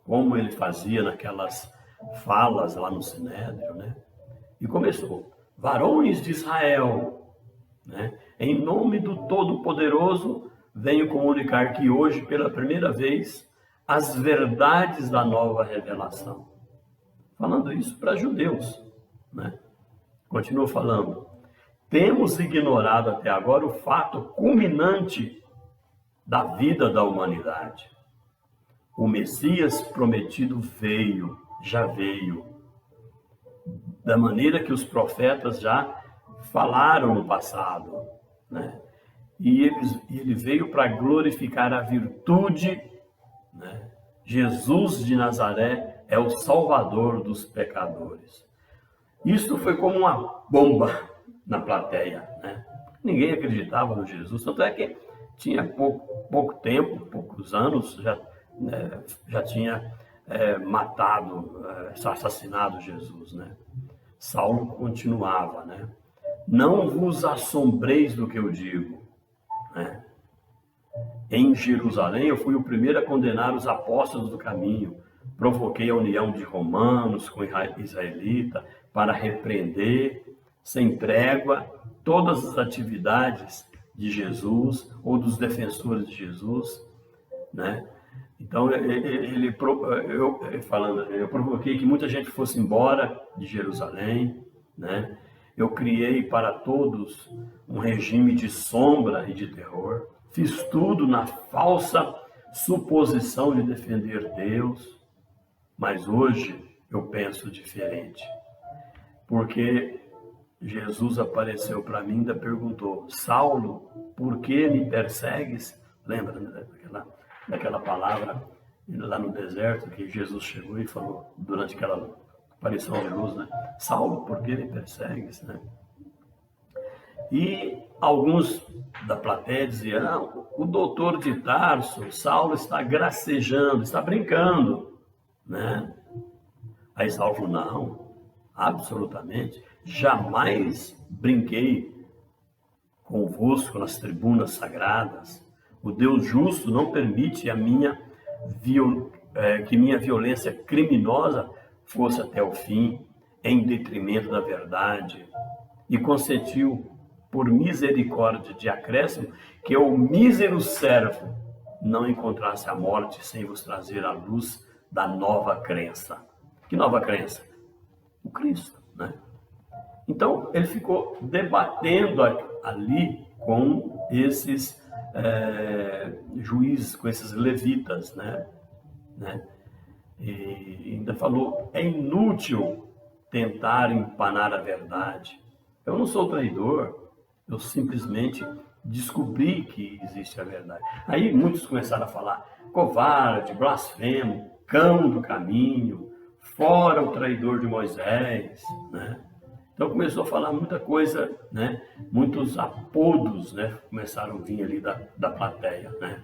Como ele fazia naquelas falas lá no Sinédrio, né? E começou, varões de Israel, né? Em nome do Todo-Poderoso, venho comunicar que hoje, pela primeira vez, as verdades da nova revelação. Falando isso para judeus, né? Continua falando. Temos ignorado até agora o fato culminante da vida da humanidade. O Messias prometido já veio, da maneira que os profetas já falaram no passado, né? E ele veio para glorificar a virtude, né? Jesus de Nazaré é o Salvador dos pecadores. Isso foi como uma bomba na plateia, né? Ninguém acreditava no Jesus, tanto é que tinha pouco tempo, poucos anos, já tinha assassinado Jesus, né? Saulo continuava, né? Não vos assombreis do que eu digo, né? Em Jerusalém eu fui o primeiro a condenar os apóstolos do caminho, provoquei a união de romanos com israelita, para repreender, sem trégua, todas as atividades de Jesus ou dos defensores de Jesus, né? Então, eu provoquei que muita gente fosse embora de Jerusalém, né? Eu criei para todos um regime de sombra e de terror. Fiz tudo na falsa suposição de defender Deus, mas hoje eu penso diferente, porque Jesus apareceu para mim e ainda perguntou: Saulo, por que me persegues? Lembra, né, daquela palavra lá no deserto que Jesus chegou e falou durante aquela aparição de luz, né? Saulo, por que me persegues, né? E alguns da plateia diziam: não, o doutor de Tarso, Saulo, está gracejando, está brincando, né? Aí Saulo falou: não, absolutamente, jamais brinquei convosco nas tribunas sagradas. O Deus justo não permite que minha violência criminosa fosse até o fim, em detrimento da verdade, e consentiu, por misericórdia de acréscimo, que o mísero servo não encontrasse a morte sem vos trazer a luz da nova crença. Que nova crença? O Cristo, né? Então, ele ficou debatendo ali com esses juízes, com esses levitas, né? E ainda falou: é inútil tentar empanar a verdade. Eu não sou traidor, eu simplesmente descobri que existe a verdade. Aí muitos começaram a falar: covarde, blasfemo, cão do caminho, fora o traidor de Moisés, né? Então começou a falar muita coisa, né? Muitos apodos, né? Começaram a vir ali da plateia, né?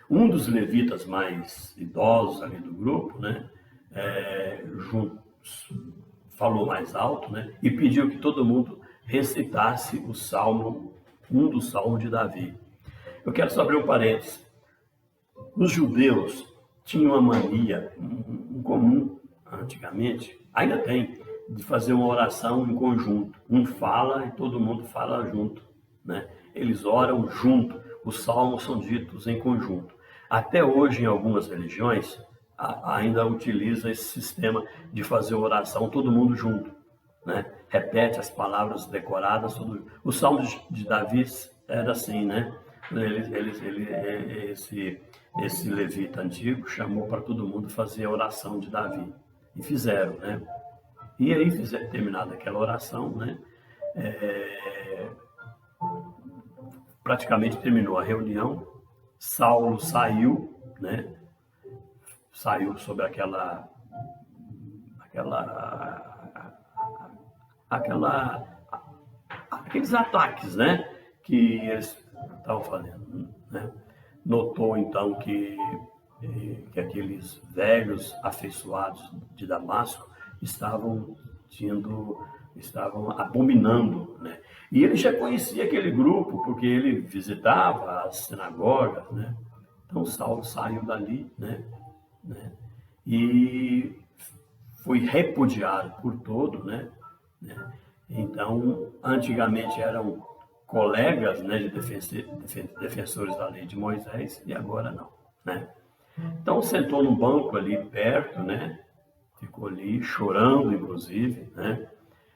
Um dos levitas mais idosos ali do grupo, né? Falou mais alto, né? E pediu que todo mundo recitasse o salmo, um dos salmos de Davi. Eu quero só abrir um parênteses. Os judeus tinham uma mania em comum, antigamente, ainda tem, de fazer uma oração em conjunto. Um fala e todo mundo fala junto, né? Eles oram junto, os salmos são ditos em conjunto. Até hoje, em algumas religiões, ainda utiliza esse sistema de fazer oração todo mundo junto, né? Repete as palavras decoradas. O salmo de Davi era assim, né? Esse levita antigo chamou para todo mundo fazer a oração de Davi. E fizeram, né? E aí, terminada aquela oração, né? Praticamente terminou a reunião. Saulo saiu, né? Saiu sobre aqueles ataques, né? Que eles estavam fazendo, né? Notou então que aqueles velhos afeiçoados de Damasco estavam abominando, né? E ele já conhecia aquele grupo, porque ele visitava as sinagogas, né? Então Saulo saiu dali, né? E foi repudiado por todo, né? Então, antigamente eram colegas, né, de defensores da lei de Moisés, e agora não, né? Então sentou num banco ali perto, né? Ficou ali chorando, inclusive, né?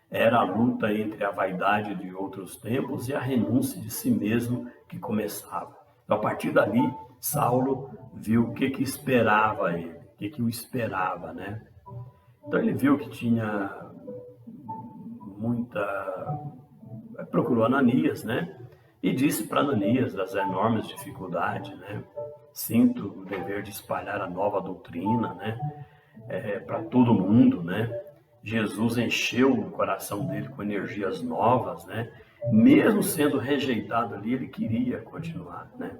Era a luta entre a vaidade de outros tempos e a renúncia de si mesmo que começava. Então, a partir dali, Saulo viu o que esperava ele, o que o esperava, né? Então ele viu que tinha procurou Ananias, né? E disse para Ananias das enormes dificuldades, né? Sinto o dever de espalhar a nova doutrina, né? Para todo mundo, né? Jesus encheu o coração dele com energias novas, né? Mesmo sendo rejeitado ali, ele queria continuar, né?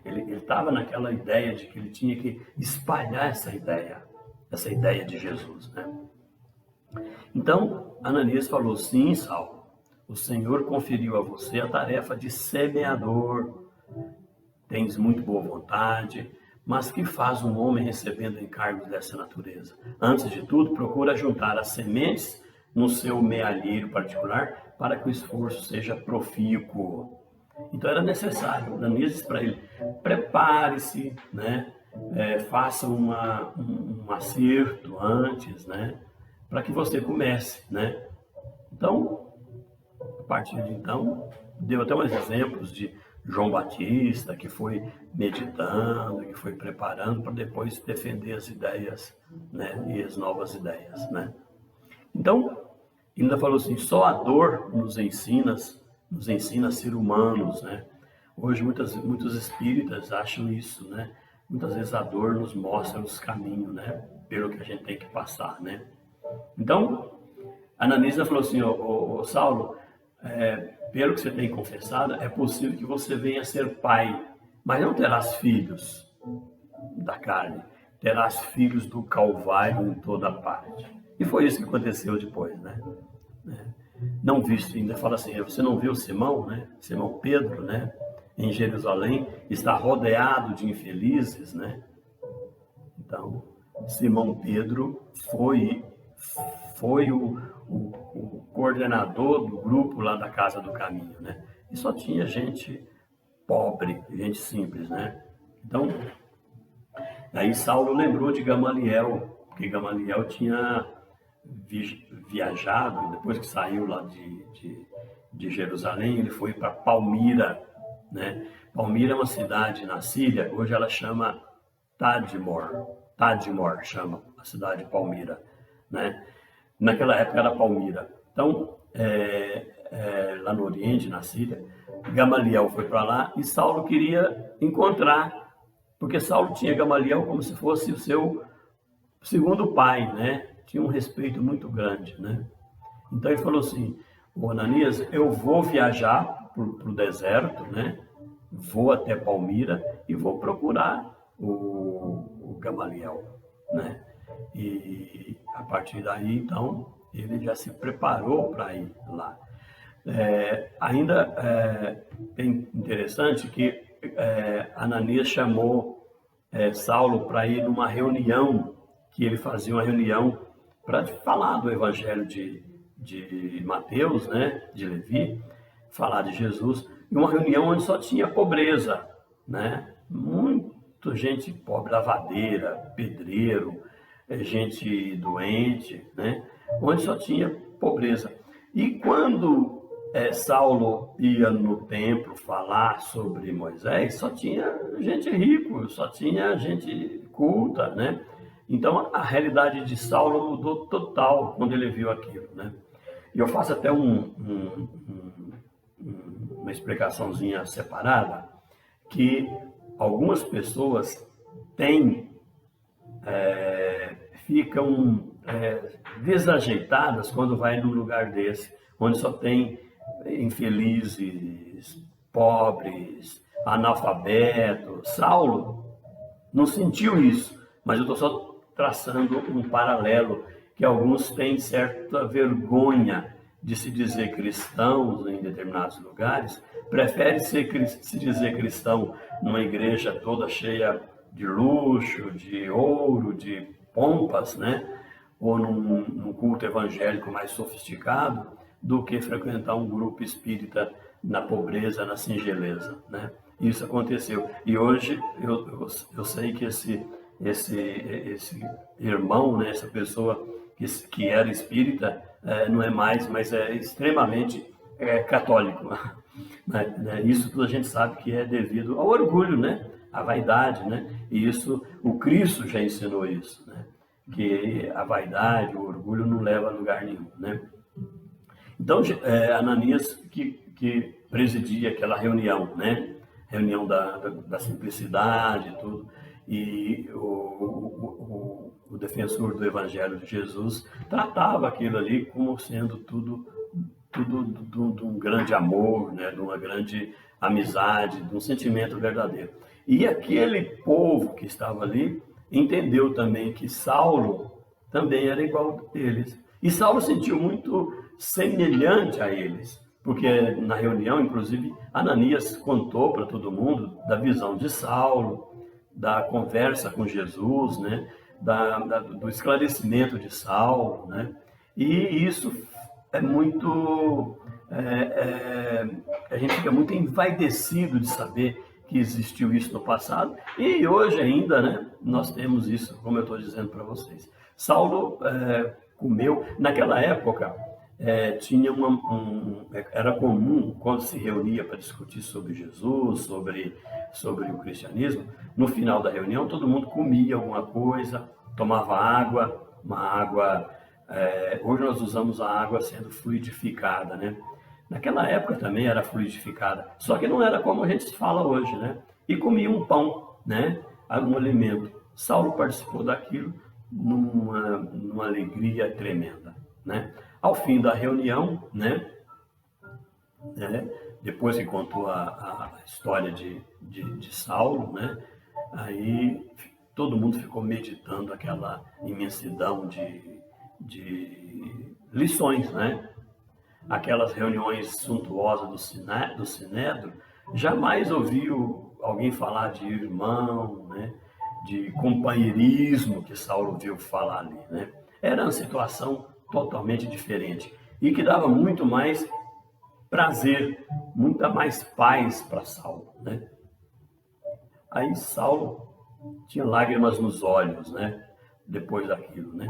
Ele estava naquela ideia de que ele tinha que espalhar essa ideia de Jesus, né? Então, Ananias falou: sim, Saulo, o Senhor conferiu a você a tarefa de semeador. Tens muito boa vontade, Mas que faz um homem recebendo encargos dessa natureza? Antes de tudo, procura juntar as sementes no seu mealheiro particular para que o esforço seja profícuo. Então era necessário, Ananias disse para ele, prepare-se, né? Faça um acerto antes, né? Para que você comece, né? Então, a partir de então, deu até uns exemplos de João Batista, que foi meditando, que foi preparando para depois defender as ideias, né? E as novas ideias, né? Então, ele ainda falou assim, só a dor nos ensina a ser humanos, né? Hoje muitos espíritas acham isso, né? Muitas vezes a dor nos mostra os caminhos, né? Pelo que a gente tem que passar, né? Então, a Ananias falou assim, ô Saulo, pelo que você tem confessado, é possível que você venha a ser pai, mas não terás filhos da carne, terás filhos do Calvário em toda parte. E foi isso que aconteceu depois, né? Não viste, ainda fala assim, você não viu Simão, né? Simão Pedro, né? Em Jerusalém, está rodeado de infelizes, né? Então, Simão Pedro foi o coordenador do grupo lá da Casa do Caminho, né? E só tinha gente pobre, gente simples, né? Então, aí Saulo lembrou de Gamaliel, porque Gamaliel tinha viajado, depois que saiu lá de Jerusalém, ele foi para Palmira, né? Palmira é uma cidade na Síria, hoje ela chama Tadmor chama a cidade de Palmira, né? Naquela época era Palmira. Então, lá no Oriente, na Síria, Gamaliel foi para lá e Saulo queria encontrar, porque Saulo tinha Gamaliel como se fosse o seu segundo pai, né? Tinha um respeito muito grande, né? Então ele falou assim, o Ananias, eu vou viajar para o deserto, né? Vou até Palmira e vou procurar o Gamaliel, né? E a partir daí, então, ele já se preparou para ir lá. Ainda é interessante que Ananias chamou Saulo para ir numa reunião, que ele fazia uma reunião para falar do Evangelho de Mateus, né, de Levi, falar de Jesus, e uma reunião onde só tinha pobreza, né? Muita gente pobre, lavadeira, pedreiro, gente doente, né? Onde só tinha pobreza. E quando Saulo ia no templo falar sobre Moisés, só tinha gente rica, só tinha gente culta, né? Então a realidade de Saulo mudou total quando ele viu aquilo, né? E eu faço até uma explicaçãozinha separada, que algumas pessoas ficam desajeitadas quando vai num lugar desse, onde só tem infelizes, pobres, analfabetos. Saulo não sentiu isso, mas eu estou só traçando um paralelo, que alguns têm certa vergonha de se dizer cristãos em determinados lugares, prefere se dizer cristão numa igreja toda cheia de luxo, de ouro, de pompas, né? Ou num culto evangélico mais sofisticado, do que frequentar um grupo espírita na pobreza, na singeleza, né? Isso aconteceu. E hoje eu sei que esse irmão, né, essa pessoa que era espírita, não é mais, mas é extremamente católico. Né? Isso tudo a gente sabe que é devido ao orgulho, né? À vaidade, né? E isso, o Cristo já ensinou isso, né? Que a vaidade, o orgulho não leva a lugar nenhum, né? Então, Ananias que presidia aquela reunião, né? Reunião da simplicidade e tudo. E o defensor do Evangelho de Jesus tratava aquilo ali como sendo tudo de um grande amor, né? De uma grande amizade, de um sentimento verdadeiro. E aquele povo que estava ali entendeu também que Saulo também era igual a eles. E Saulo sentiu muito semelhante a eles, porque na reunião, inclusive, Ananias contou para todo mundo da visão de Saulo, da conversa com Jesus, né? Do esclarecimento de Saulo, né? E isso é muito... a gente fica muito envaidecido de saber que existiu isso no passado, e hoje ainda, né, nós temos isso, como eu estou dizendo para vocês. Saulo comeu, naquela época, era comum, quando se reunia para discutir sobre Jesus, sobre o cristianismo, no final da reunião todo mundo comia alguma coisa, tomava água, uma água... hoje nós usamos a água sendo fluidificada, né? Naquela época também era fluidificada, só que não era como a gente fala hoje, né? E comia um pão, né? Um alimento. Saulo participou daquilo numa alegria tremenda, né? Ao fim da reunião, né? Depois que contou a história de Saulo, né? Aí todo mundo ficou meditando aquela imensidão de lições, né? Aquelas reuniões suntuosas do Sinédrio, jamais ouviu alguém falar de irmão, né? De companheirismo que Saulo ouviu falar ali, né? Era uma situação totalmente diferente e que dava muito mais prazer, muita mais paz para Saulo, né? Aí Saulo tinha lágrimas nos olhos, né? Depois daquilo, né?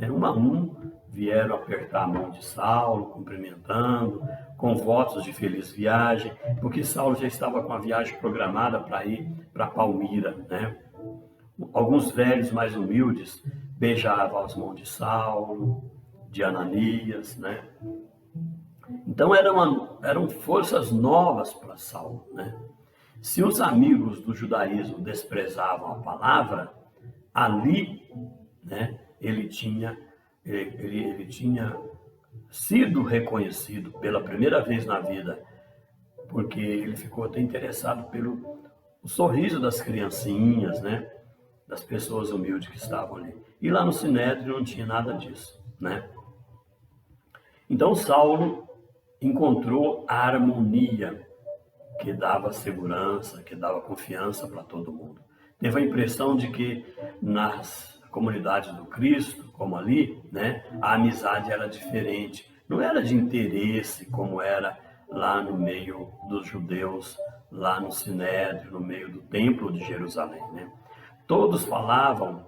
Um a um vieram apertar a mão de Saulo, cumprimentando, com votos de feliz viagem, porque Saulo já estava com a viagem programada para ir para Palmira, né? Alguns velhos mais humildes beijavam as mãos de Saulo, de Ananias, né? Então eram forças novas para Saulo, né? Se os amigos do judaísmo desprezavam a palavra, ali, né, ele tinha sido reconhecido pela primeira vez na vida, porque ele ficou até interessado pelo sorriso das criancinhas, né, das pessoas humildes que estavam ali. E lá no Sinédrio não tinha nada disso, né? Então Saulo encontrou a harmonia que dava segurança, que dava confiança para todo mundo. Teve a impressão de que nas comunidades do Cristo, como ali, né, a amizade era diferente. Não era de interesse como era lá no meio dos judeus, lá no Sinédrio, no meio do Templo de Jerusalém, né? Todos falavam,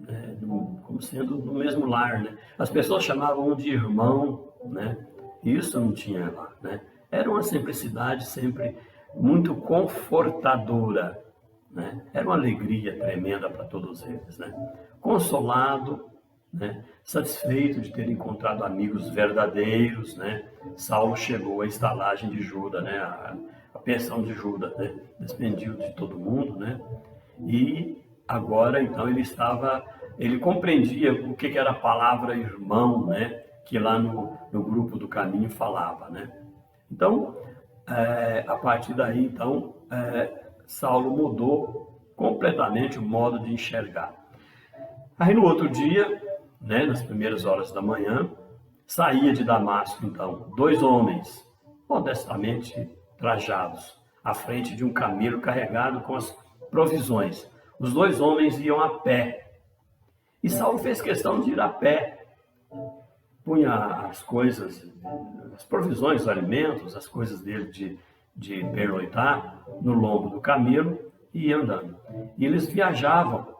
né, como sendo no mesmo lar, né? As pessoas chamavam um de irmão, né? Isso não tinha lá, né? Era uma simplicidade sempre muito confortadora, né? Era uma alegria tremenda para todos eles, né? Consolado, né? Satisfeito de ter encontrado amigos verdadeiros, né? Saulo chegou à estalagem de Judas, né? A pensão de Judas, né? Despediu de todo mundo, né? E agora, então, ele compreendia o que era a palavra irmão, né? Que lá no grupo do caminho falava, né? Então, a partir daí, então, Saulo mudou completamente o modo de enxergar. Aí no outro dia, né, nas primeiras horas da manhã, saía de Damasco, então, 2 homens, modestamente trajados, à frente de um camelo carregado com as provisões. Os 2 homens iam a pé. E Saulo fez questão de ir a pé. Punha as coisas, as provisões, os alimentos, as coisas dele de pernoitar no lombo do camelo e ia andando. E eles viajavam,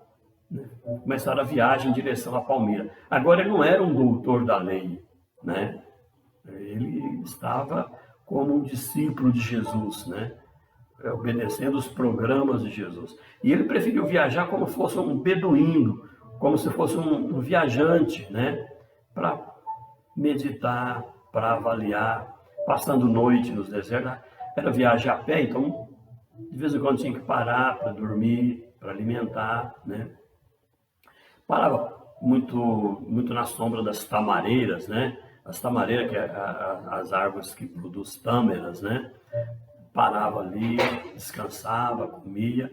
né? Começaram a viagem em direção a Palmira. Agora ele não era um doutor da lei, né? Ele estava como um discípulo de Jesus, né? Obedecendo os programas de Jesus. E ele preferiu viajar como fosse um beduíno, como se fosse um viajante, né? Para meditar, para avaliar, passando noite nos desertos. Era viajar a pé, então de vez em quando tinha que parar para dormir, para alimentar, né? Parava muito na sombra das tamareiras, né? As tamareiras, que é as árvores que produzem tâmaras, né? Parava ali, descansava, comia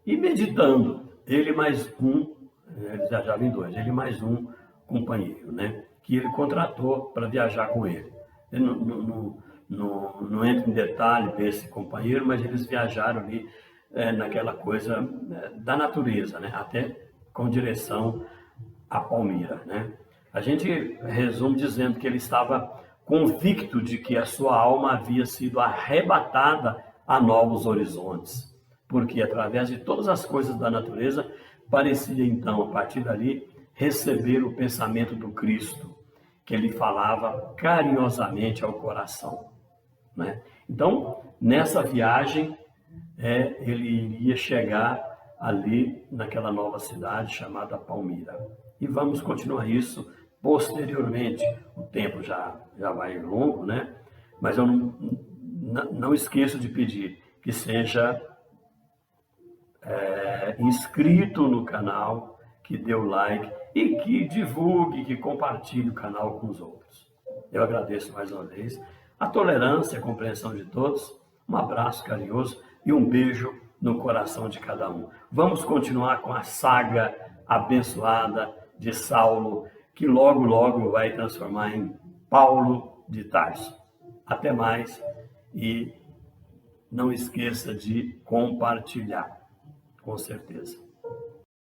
e meditando. Ele mais um, ele viajava em 2, ele mais um companheiro, né? Que ele contratou para viajar com ele. Ele não entra em detalhe desse companheiro, mas eles viajaram ali naquela coisa da natureza, né? Até com direção à Palmira, né? A gente resume dizendo que ele estava convicto de que a sua alma havia sido arrebatada a novos horizontes, porque através de todas as coisas da natureza parecia então, a partir dali, receber o pensamento do Cristo, que ele falava carinhosamente ao coração, né? Então, nessa viagem, ele iria chegar ali naquela nova cidade chamada Palmira. E vamos continuar isso posteriormente. O tempo já vai longo, né? Mas eu não esqueço de pedir que seja inscrito no canal, que dê o like e que divulgue, que compartilhe o canal com os outros. Eu agradeço mais uma vez a tolerância e a compreensão de todos. Um abraço carinhoso e um beijo no coração de cada um. Vamos continuar com a saga abençoada de Saulo, que logo, logo vai transformar em Paulo de Tarso. Até mais e não esqueça de compartilhar, com certeza.